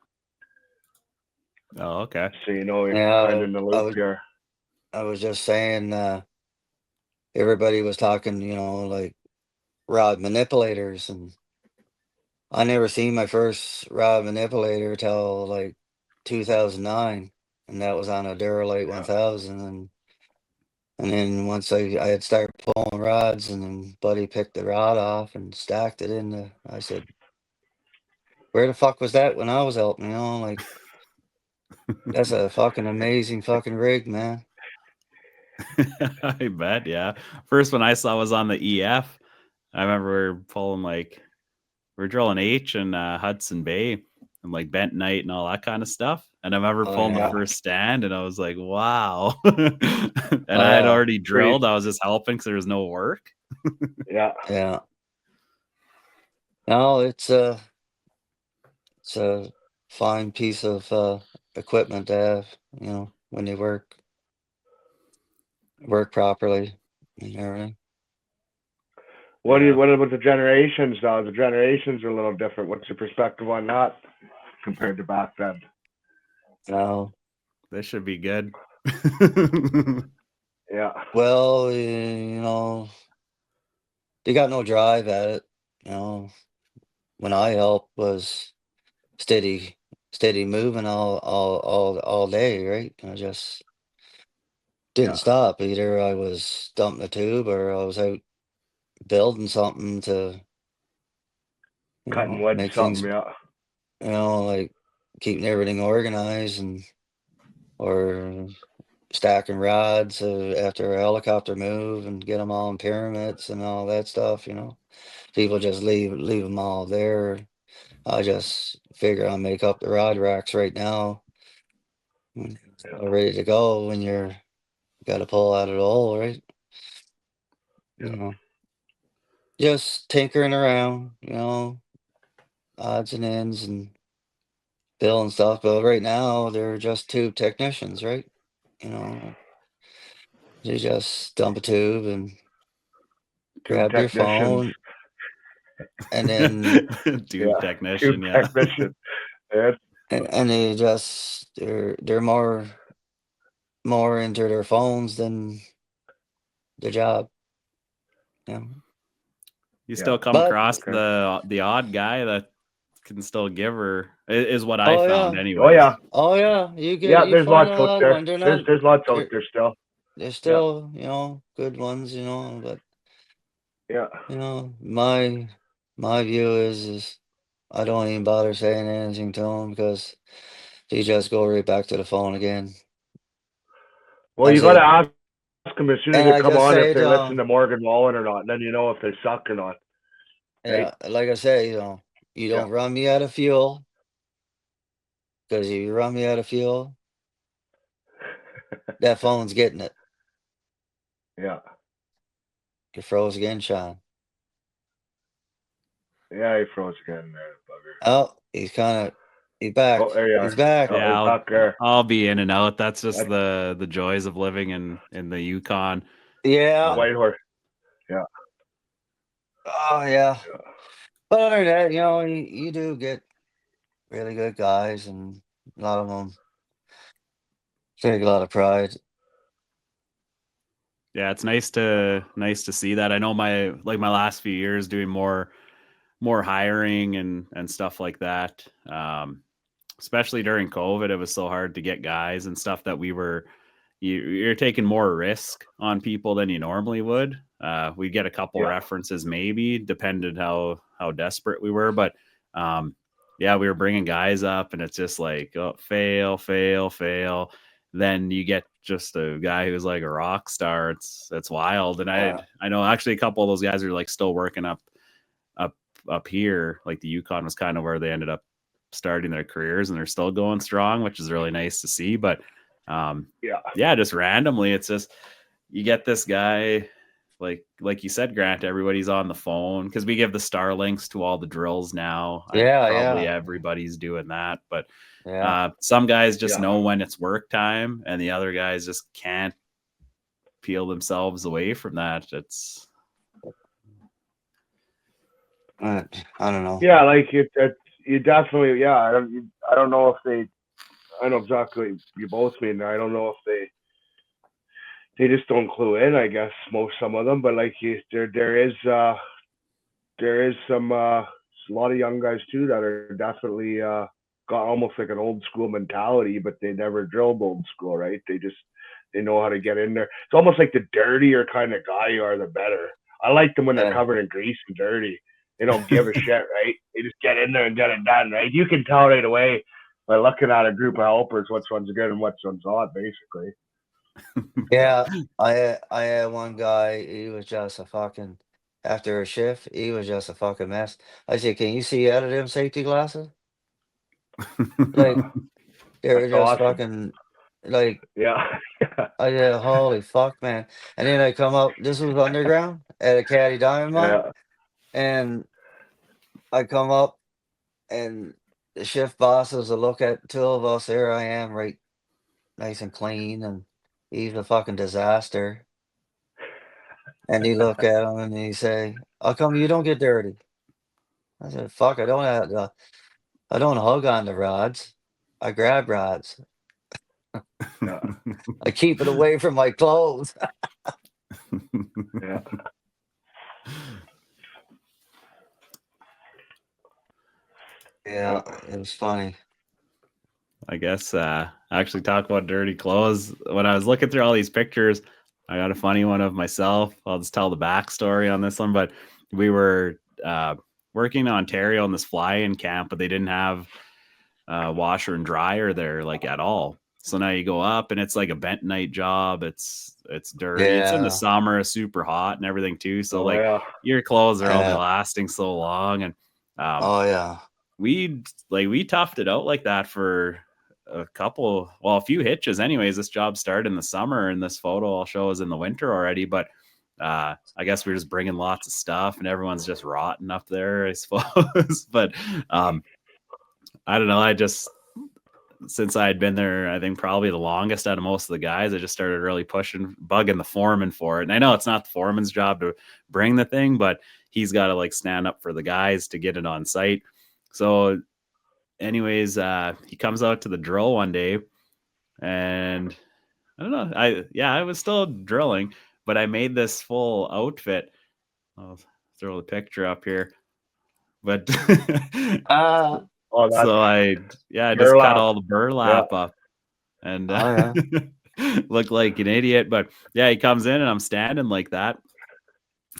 Oh, okay. So you know you're kind Yeah, of in the I loop was here. I was just saying, everybody was talking, like rod manipulators, and I never seen my first rod manipulator till like 2009, and that was on a Duralite Yeah. 1000, and then once I had started pulling rods, and then Buddy picked the rod off and stacked it in the. I said, "Where the fuck was that when I was helping?" Like that's a fucking amazing fucking rig, man. I bet, yeah. First one I saw was on the EF. I remember we were pulling like we're drilling H in Hudson Bay and like bentonite and all that kind of stuff. And I remember Oh pulling the Yeah. yeah, first stand and I was like, wow. And oh I had yeah, already Pretty. drilled. I was just helping because there was no work. Yeah. yeah. No, it's a fine piece of equipment to have, when you work properly and everything. Yeah, What about the generations now? The generations are a little different. What's your perspective on that compared to back then? Now, this should be good. Yeah. well, they got no drive at it. When I helped was steady, steady moving all day, right? I just didn't Yeah. stop. Either I was dumping a tube or I was out building something to, Cutting wood, make things, something. Yeah. like keeping everything organized and or stacking rods after a helicopter move and get them all in pyramids and all that stuff. People just leave them all there. I just figure I'll make up the rod racks right now, Yeah. all ready to go when you're got to pull out of the hole, right? Yeah. You know, just tinkering around, odds and ends and building stuff. But right now they're just tube technicians, right? Like you just dump a tube and Tube grab your technicians. phone, and then Tube Yeah. Tube technician, yeah. technician. Yeah. and they just they're more into their phones than the job. Yeah. You Yeah. still come But- across Okay. the odd guy that can still give her, is what I Oh, found yeah. anyway. Oh yeah, Oh yeah, you yeah. you There's find lots a out lot of there. them. They're not. There's lots out They're, there still. they're still, good ones, but Yeah. my view is I don't even bother saying anything to him because he just go right back to the phone again. Well, I you got to said, ask them as soon as and they I come just on say if they to listen him, to Morgan Wallen or not, and then you know if they suck or not. yeah, like I say, you Yeah. don't run me out of fuel because if you run me out of fuel, that phone's getting it. Yeah. You froze again, Sean. Yeah, he froze again there, bugger. Oh, he's back. Oh, there you He's are. back. Oh, Yeah, he's back there. I'll be in and out. That's just That's- the joys of living in the Yukon. Yeah. Whitehorse. Oh yeah. But other than that, you do get really good guys, and a lot of them take a lot of pride. Yeah, it's nice to see that. I know my last few years doing more hiring and stuff like that. Especially during COVID, it was so hard to get guys and stuff that you're taking more risk on people than you normally would. We get a couple Yeah. references, maybe depended how desperate we were, but yeah, we were bringing guys up, and it's just like, oh, fail. Then you get just a guy who's like a rock star. It's wild. And I know actually a couple of those guys are like still working up here. Like the Yukon was kind of where they ended up starting their careers, and they're still going strong, which is really nice to see. But yeah, just randomly, it's just you get this guy, like you said, Grant, everybody's on the phone because we give the star links to all the drills now. Probably everybody's doing that, but some guys just know when it's work time, and the other guys just can't peel themselves away from that. It's I don't know. Yeah, like you definitely. Yeah, I don't know if they. I know exactly what you both mean. I don't know if they just don't clue in. I guess some of them, but like there is some a lot of young guys too that are definitely got almost like an old school mentality, but they never drilled old school, right? They know how to get in there. It's almost like the dirtier kind of guy you are, the better. I like them when they're covered in grease and dirty. They don't give a shit, right? They just get in there and get it done, right? You can tell right away by looking at a group of helpers which one's good and which one's not, basically. Yeah, I had one guy. He was just a fucking after a shift. He was just a fucking mess. I said, "Can you see out of them safety glasses?" Like they were That's just awesome. fucking like. Yeah. I said, "Holy fuck, man!" And then I come up. This was underground at a Caddy Diamond mine, Yeah. and I come up, and the shift bosses will look at two of us. There I am, right, nice and clean, and he's a fucking disaster. And he look at him and he say, "How come you don't get dirty?" I said, "Fuck, I don't I don't hug on the rods. I grab rods. Yeah. I keep it away from my clothes." Yeah. Yeah, it was funny. I guess actually talk about dirty clothes. When I was looking through all these pictures, I got a funny one of myself. I'll just tell the backstory on this one. But we were working in Ontario in this fly-in camp, but they didn't have washer and dryer there like at all. So now you go up and it's like a bentonite job. It's dirty. It's in the summer, super hot and everything too. So your clothes are only lasting so long. And we toughed it out like that for a few hitches anyways. This job started in the summer, and this photo I'll show is in the winter already, but I guess we're just bringing lots of stuff and everyone's just rotten up there, I suppose. But I don't know, since I had been there, I think probably the longest out of most of the guys, I just started really bugging the foreman for it. And I know it's not the foreman's job to bring the thing, but he's got to like stand up for the guys to get it on site. So anyways, he comes out to the drill one day, and I don't know. I was still drilling, but I made this full outfit, I'll throw the picture up here. But Ah, Oh, that's so I just cut burlap. all the burlap up and oh yeah. look like an idiot. But yeah, he comes in and I'm standing like that.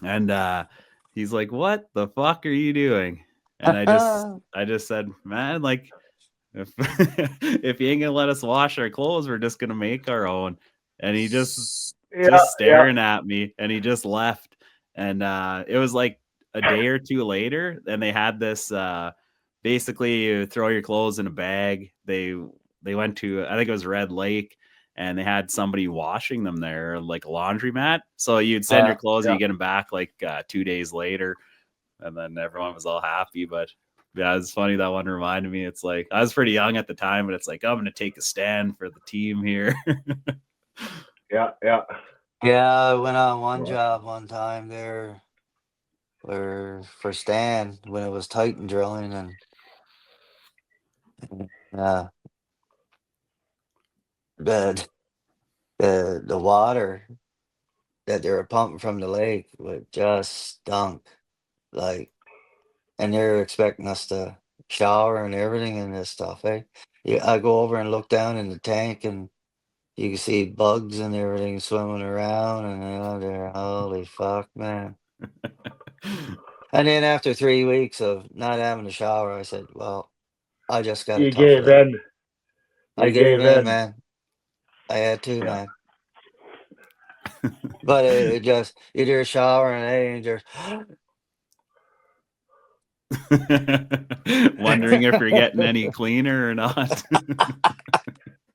And he's like, "What the fuck are you doing?" And I just said, "Man, like if if you ain't gonna let us wash our clothes, we're just gonna make our own." And he just Yeah, staring at me, and he just left. And it was like a day or two later, and they had this basically you throw your clothes in a bag. They went to, I think it was Red Lake, and they had somebody washing them there, like a laundromat. So you'd send your clothes, yeah. you get them back like 2 days later, and then everyone was all happy. But yeah, it's funny, that one reminded me. It's like I was pretty young at the time, but it's like I'm gonna take a stand for the team here. Yeah. Yeah, I went on one job one time there where for Stan when it was Titan drilling and uh the the water that they were pumping from the lake would just stunk. Like and they're expecting us to shower and everything and this stuff, eh? Yeah, I go over and look down in the tank and you can see bugs and everything swimming around and they're holy fuck, man. And then after 3 weeks of not having a shower, I said, "Well, I just gotta You tough gave it out." in. I You gave gave in, in. man. I had to, Yeah. man. But it just you do a shower and it ain't Wondering if you're getting any cleaner or not.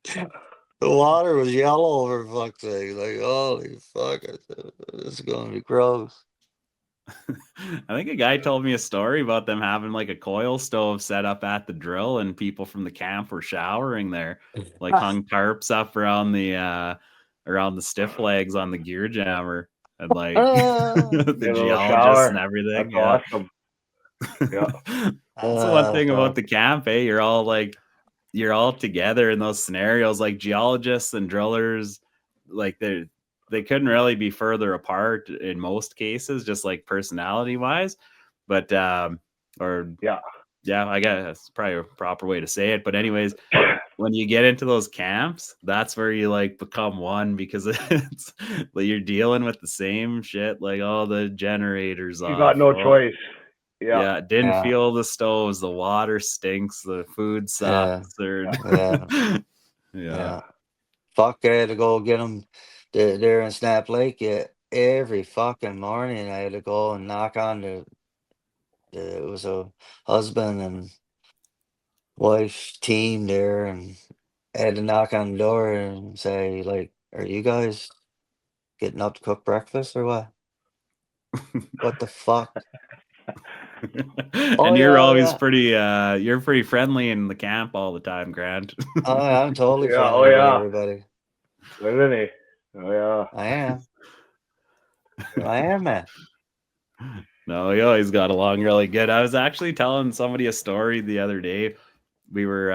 the water was yellow for fuck's sake. Like, holy fuck, I said, this is gonna be gross. I think a guy told me a story about them having like a coil stove set up at the drill, and people from the camp were showering there, like hung tarps up around the stiff legs on the gear jammer, and like the Get a little geologists and shower. everything. That's Yeah. awesome. Yeah. That's the one thing about Fuck. the camp, eh? You're all together in those scenarios, like geologists and drillers, like they couldn't really be further apart in most cases, just like personality wise. But or Yeah. yeah, I guess that's probably a proper way to say it. But anyways, when you get into those camps, that's where you like become one, because it's like you're dealing with the same shit, like all the generators You got off. no Oh, choice. Yeah. yeah, didn't Yeah, feel the stoves, the water stinks, the food yeah, sucks, or yeah, yeah. yeah. Fuck, I had to go get them there in Snap Lake. Yeah, every fucking morning I had to go and knock on it was a husband and wife team there, and I had to knock on the door and say, like, "Are you guys getting up to cook breakfast or what? What the fuck?" And Oh you're yeah, oh always yeah. you're pretty friendly in the camp all the time, Grant. Oh, yeah, I'm totally Yeah. Oh friendly with yeah. everybody. Isn't he? Oh yeah. I am. I am, man. No, he always got along really good. I was actually telling somebody a story the other day. We were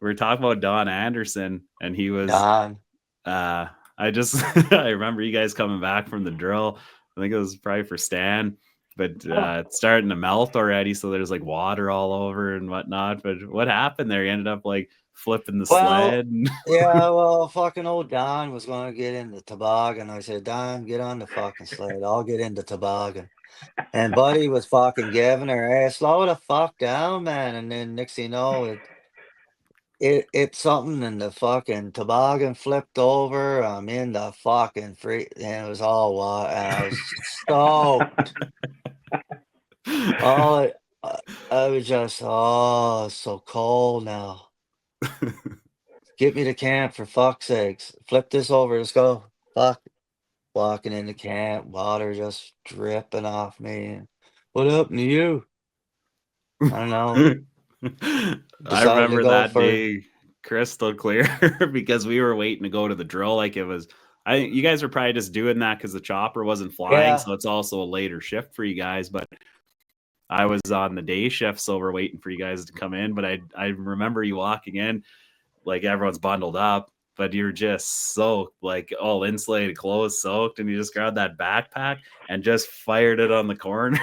talking about Don Anderson, and he was Don. I just I remember you guys coming back from the drill. I think it was probably for Stan, but it's starting to melt already, so there's like water all over and whatnot. But what happened there? You ended up like flipping the Well, sled. And yeah, well, fucking old Don was gonna get in the toboggan. I said, "Don, get on the fucking sled. I'll get in the toboggan." And Buddy was fucking giving her ass, "Slow the fuck down, man." And then next thing you know, it's something and the fucking toboggan flipped over. I'm in the fucking free and it was all water and I was soaked. Oh, I was just, oh, it's so cold now. Get me to camp for fuck's sakes. Flip this over. Let's go. Fuck. Walking into camp, water just dripping off me. What happened to you? I don't know. I Decided to remember go that for, day crystal clear because we were waiting to go to the drill. Like it was, I think you guys were probably just doing that because the chopper wasn't flying, yeah. so it's also a later shift for you guys. But I was on the day shift, so we're waiting for you guys to come in. But I remember you walking in, like everyone's bundled up, but you're just soaked, like all insulated clothes soaked, and you just grabbed that backpack and just fired it on the corner.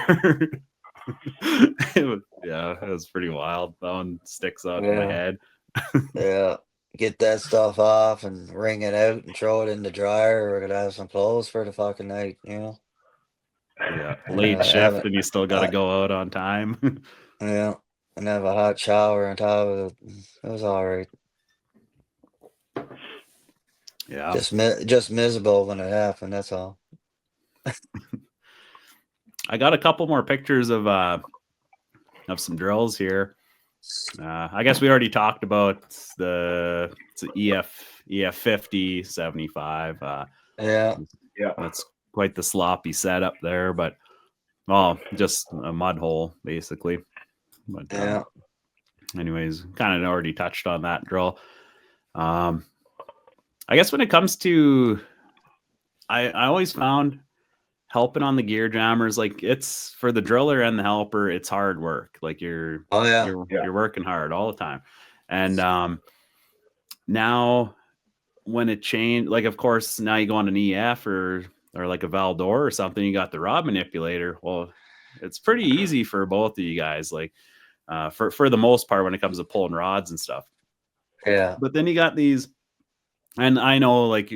It was pretty wild. That one sticks out in my Yeah. head. Yeah. Get that stuff off and wring it out and throw it in the dryer. We're gonna have some clothes for the fucking night, you know. Yeah, late Have shift, it. and you still got to go out on time. Yeah, and have a hot shower on top of it. It was all right. Yeah, Just miserable when it happened. That's all. I got a couple more pictures of some drills here. I guess we already talked about it's the EF 50 75. Yeah. That's quite the sloppy setup there, but just a mud hole basically. But Yeah. anyways, kind of already touched on that drill. I guess when it comes to, I always found helping on the gear jammers, like it's for the driller and the helper, it's hard work. Like you're working hard all the time. And now when it changed, like of course now you go on an EF or like a Valdor or something, you got the rod manipulator. Well, it's pretty easy for both of you guys, like for the most part when it comes to pulling rods and stuff. Yeah. But then you got these, and I know like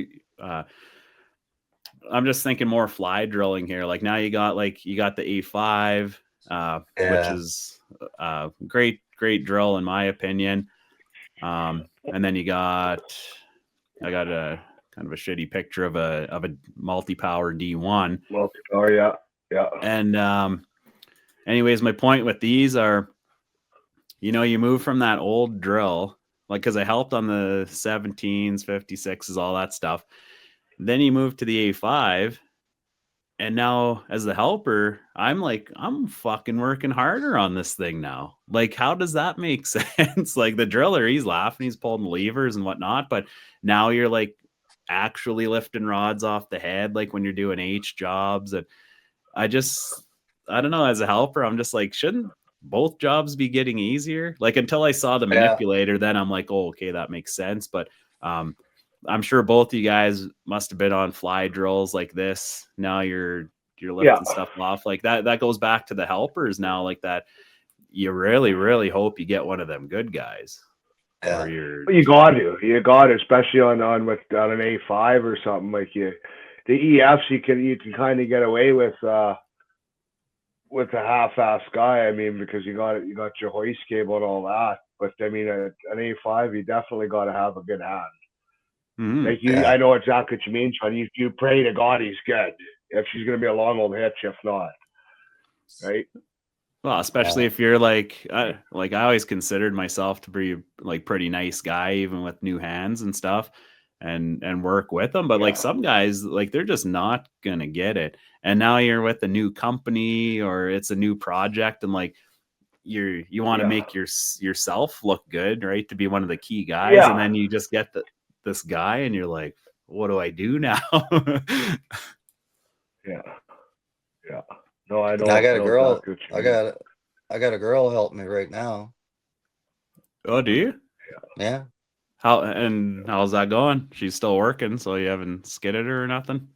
I'm just thinking more fly drilling here. Like now you got the A5, which is great drill in my opinion. And then I got a kind of a shitty picture of a multi-power D1. Multi-power, yeah. And anyways, my point with these are, you move from that old drill, like because I helped on the 17s, 56s, all that stuff. Then you move to the A5, and now as the helper, I'm fucking working harder on this thing now. Like, how does that make sense? Like the driller, he's laughing, he's pulling levers and whatnot, but now you're like actually lifting rods off the head, like when you're doing H jobs. And I don't know, as a helper, I'm just like, shouldn't both jobs be getting easier? Like until I saw the manipulator, then I'm like, oh, okay, that makes sense. But I'm sure both of you guys must have been on fly drills like this. Now you're lifting stuff off like that. That goes back to the helpers now, like that. You really, really hope you get one of them good guys. Yeah. Or you got to, especially on an A5 or something like the EFs. You can kind of get away with a half-ass guy. I mean, because you got your hoist cable and all that. But I mean, an A5, you definitely got to have a good hand. Mm-hmm. I know exactly what you mean, Sean. You pray to God he's good. If she's going to be a long old hitch, if not, right? Well, especially if you're like I always considered myself to be like pretty nice guy, even with new hands and stuff, and work with them. But like some guys, like they're just not gonna get it. And now you're with a new company or it's a new project, and like you want to make yourself look good, right? To be one of the key guys, and then you just get this guy, and you're like, what do I do now? Yeah. No, I know. I got a girl. Exactly I got a girl helping me right now. Oh, do you? Yeah. How's that going? She's still working, so you haven't skidded her or nothing?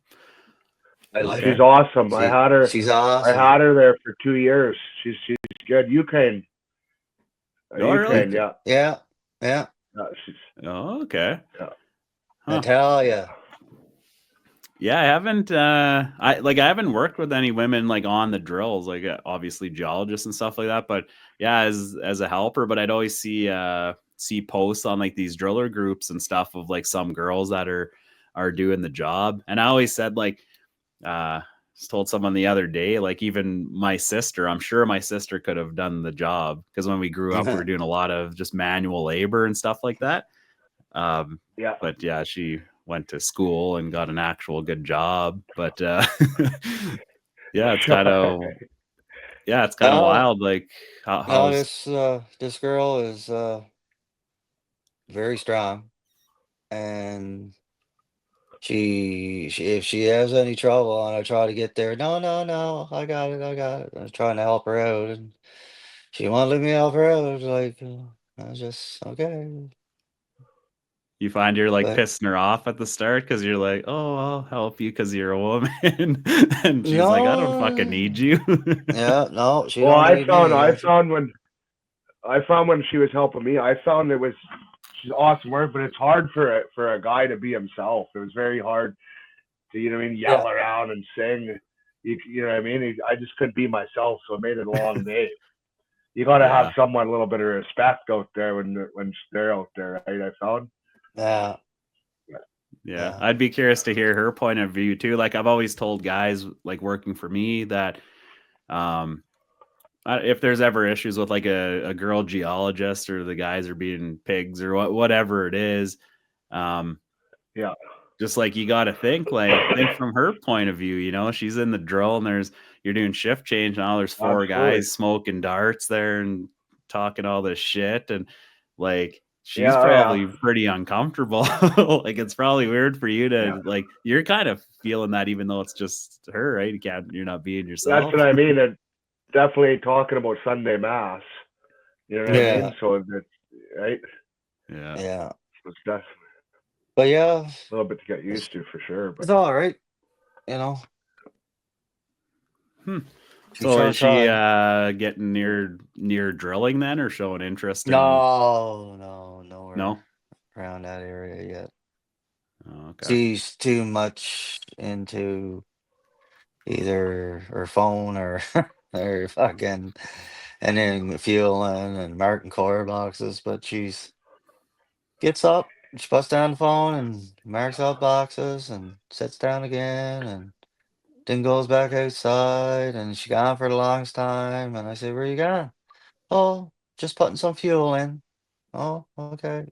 She's awesome. I had her. She's awesome. I had her there for 2 years. She's good. Ukraine. Really? Yeah. Oh, okay. Yeah. Natalia. Yeah, I haven't. I haven't worked with any women like on the drills, like obviously geologists and stuff like that. But yeah, as a helper, but I'd always see posts on like these driller groups and stuff of like some girls that are doing the job. And I always said like, just told someone the other day, like even my sister, I'm sure my sister could have done the job because when we grew up, we were doing a lot of just manual labor and stuff like that. But yeah, she went to school and got an actual good job. But it's kind of wild. Like how this girl is very strong, and she if she has any trouble and I try to get there, no, I got it. I was trying to help her out, and she won't let me help her out. Like I was just okay. You find you're like But pissing her off at the start because you're like, oh, I'll help you because you're a woman, and she's like, I don't fucking no, need you. yeah, no, she Well, don't need me. I found when she was helping me, I found she's awesome work, but it's hard for a guy to be himself. It was very hard to, you know what I mean, Yeah, yell around and sing. You know what I mean? I just couldn't be myself, so it made it a long day. You got to have Yeah. someone a little bit of respect out there when they're out there, right? I found. yeah, Yeah, yeah, I'd be curious to hear her point of view too. Like I've always told guys like working for me that if there's ever issues with like a girl geologist or the guys are being pigs or whatever it is, Yeah. just like you got to think from her point of view. You know, she's in the drill and you're doing shift change now. There's four Absolutely. guys smoking darts there and talking all this shit, and like she's Yeah, probably pretty uncomfortable. Like it's probably weird for you to like you're kind of feeling that even though it's just her, right? You're not being That's yourself. what I mean. It definitely talking about Sunday Mass. You know what I yeah, mean? So it's right. Yeah. yeah. It's definitely But yeah, a little bit to get used to for sure. But it's all right. You know, So trying is to she try. getting near drilling then, or showing interest in? No, nowhere No. around that area yet. Oh, okay. She's too much into either her phone or or fucking and then fueling and marking core boxes. But she's gets up, she puts down the phone and marks out boxes and sits down again and then goes back outside and she gone for the longest time. And I say, where you going? Oh, just putting some fuel in. Oh, okay.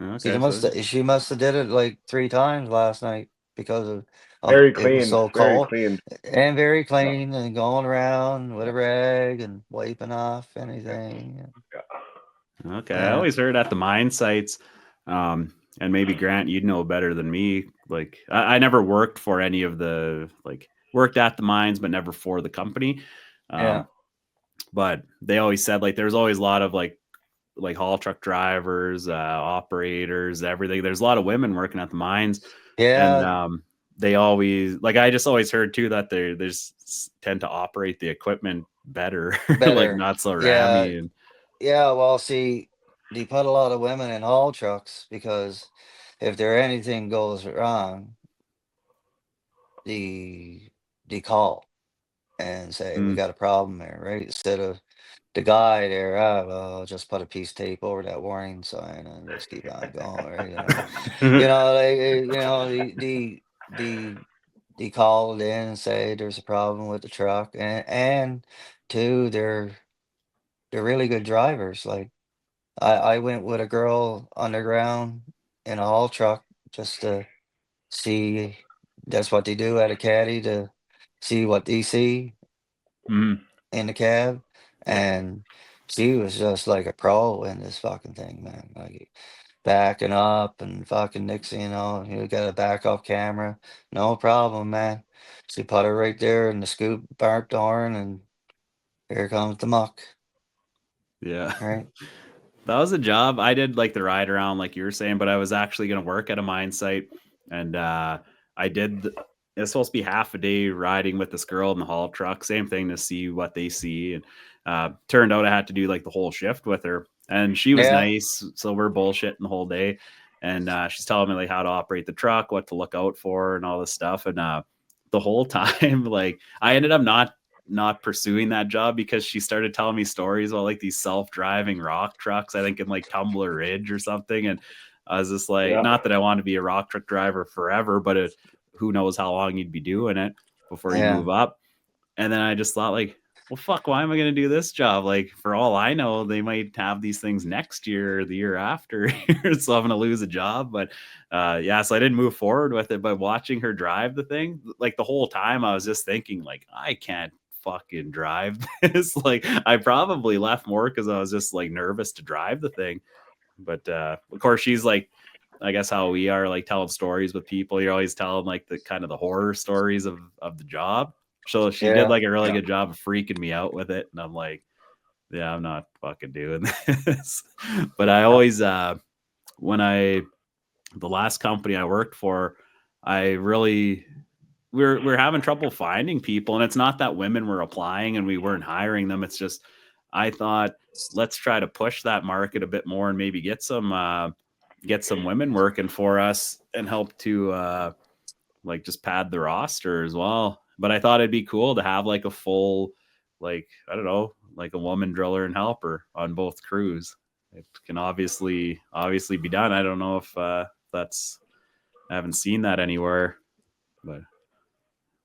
Okay. So She must have did it like 3 times last night because of very it was clean, so very cold clean. and very Yeah. clean and going around with Yeah. a rag and wiping off anything. Yeah. okay. I Yeah, always heard at the mine sites, and maybe Grant, you'd know better than me. Like I never worked for any of worked at the mines, but never for the company. yeah, But they always said like there's always a lot of like haul truck drivers, operators, everything. There's a lot of women working at the mines, and yeah, they always like I just always heard too that they just tend to operate the equipment better, like better. not so Yeah, rammy and yeah. Well, see, they put a lot of women in haul trucks because if there anything goes wrong, the call and say we mm, got a problem there, right? Instead of the guy there, well, I'll just put a piece of tape over that warning sign and just keep on going, right? Like the called in and say there's a problem with the truck, and two, they're really good drivers. Like I went with a girl underground in a haul truck just to see. That's what they do at a caddy to see what they see mm, in the cab, yeah, and she was just like a pro in this fucking thing, man. Like backing up and fucking Nixie, you got a backup camera, no problem, man. She put her right there in the scoop, barked the horn, and here comes the muck, yeah. right? That was a job. I did like the ride around, like you were saying, but I was actually going to work at a mine site, and I did. It was supposed to be half a day riding with this girl in the haul truck. Same thing to see what they see, and turned out I had to do like the whole shift with her, and she was Yeah, nice. So we're bullshitting the whole day, and she's telling me like how to operate the truck, what to look out for, and all this stuff. And the whole time, like I ended up not pursuing that job because she started telling me stories about like these self-driving rock trucks, I think in like Tumbler Ridge or something. And I was just like, Yeah. not that I want to be a rock truck driver forever, but who knows how long you'd be doing it before you yeah, move up. And then I just thought like, well, fuck, why am I going to do this job? Like for all I know, they might have these things next year or the year after. So I'm going to lose a job. But yeah, so I didn't move forward with it. But watching her drive the thing, like the whole time I was just thinking like, I can't fucking drive this. Like I probably left more because I was just like nervous to drive the thing. But of course she's like, I guess how we are like telling stories with people. You're always telling like the kind of the horror stories of the job. So she did yeah, like a really Yeah. good job of freaking me out with it. And I'm like, yeah, I'm not fucking doing this. But I always the last company I worked for, we're having trouble finding people, and it's not that women were applying and we weren't hiring them. It's just, I thought, let's try to push that market a bit more and maybe get some women working for us and help to like just pad the roster as well. But I thought it'd be cool to have like a full, like, I don't know, like a woman driller and helper on both crews. It can obviously be done. I don't know if I haven't seen that anywhere, but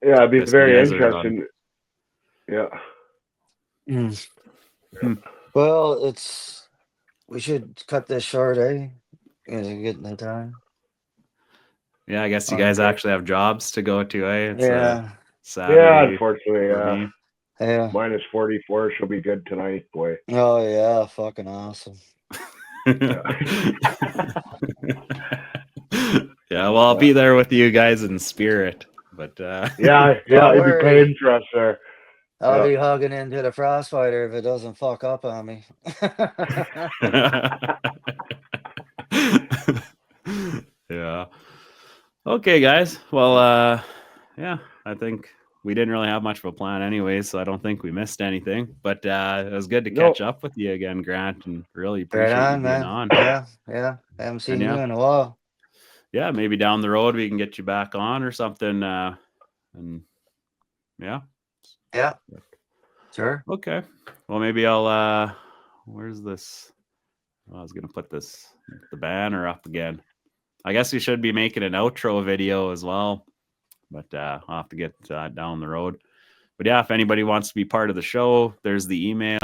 Yeah, it'd be guess very you guys are interesting. Yeah. Well, we should cut this short, eh? Is it getting the time? Yeah, I guess you guys Okay. actually have jobs to go to, eh? It's Yeah. Saturday. Yeah, unfortunately, for yeah. me. Yeah. Minus 44. She'll be good tonight, boy. Oh yeah, fucking awesome. Yeah, well, I'll be there with you guys in spirit. But yeah, Don't you'd be worry. paying for us there. I'll Yeah. be hugging into the frostbiter if it doesn't fuck up on me. Yeah. Okay, guys. Well, yeah, I think we didn't really have much of a plan anyway, so I don't think we missed anything. But it was good to catch up with you again, Grant, and really Right appreciate you on, being man. on. Yeah. Haven't seen yeah. you in a while. Yeah, maybe down the road we can get you back on or something. And yeah. Yeah. Sure. Okay. Well, maybe I'll where's this? I was gonna put the banner up again. I guess we should be making an outro video as well, but I'll have to get down the road. But yeah, if anybody wants to be part of the show, there's the email.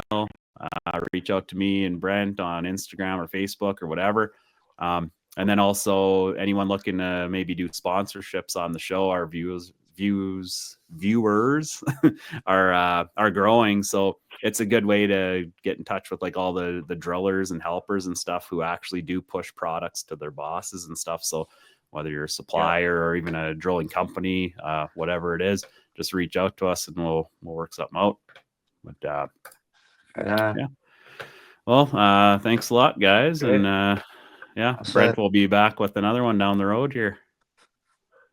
Reach out to me and Brent on Instagram or Facebook or whatever. And then also anyone looking to maybe do sponsorships on the show, our viewers are growing. So it's a good way to get in touch with like all the drillers and helpers and stuff who actually do push products to their bosses and stuff. So whether you're a supplier or even a drilling company, whatever it is, just reach out to us and we'll work something out. But yeah. Well, thanks a lot, guys. Okay. And yeah, Brent will be back with another one down the road here.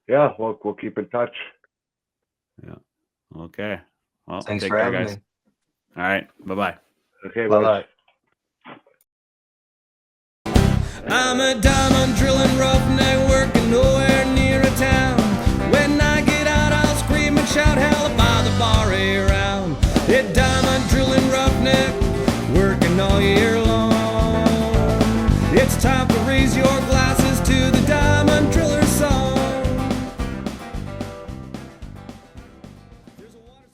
Yeah, we'll keep in touch. Yeah. Okay. Well, thanks take for care, having guys. me. All right. Bye-bye. Okay, bye-bye. I'm a diamond drilling roughneck working nowhere near a town. When I get out, I'll scream and shout,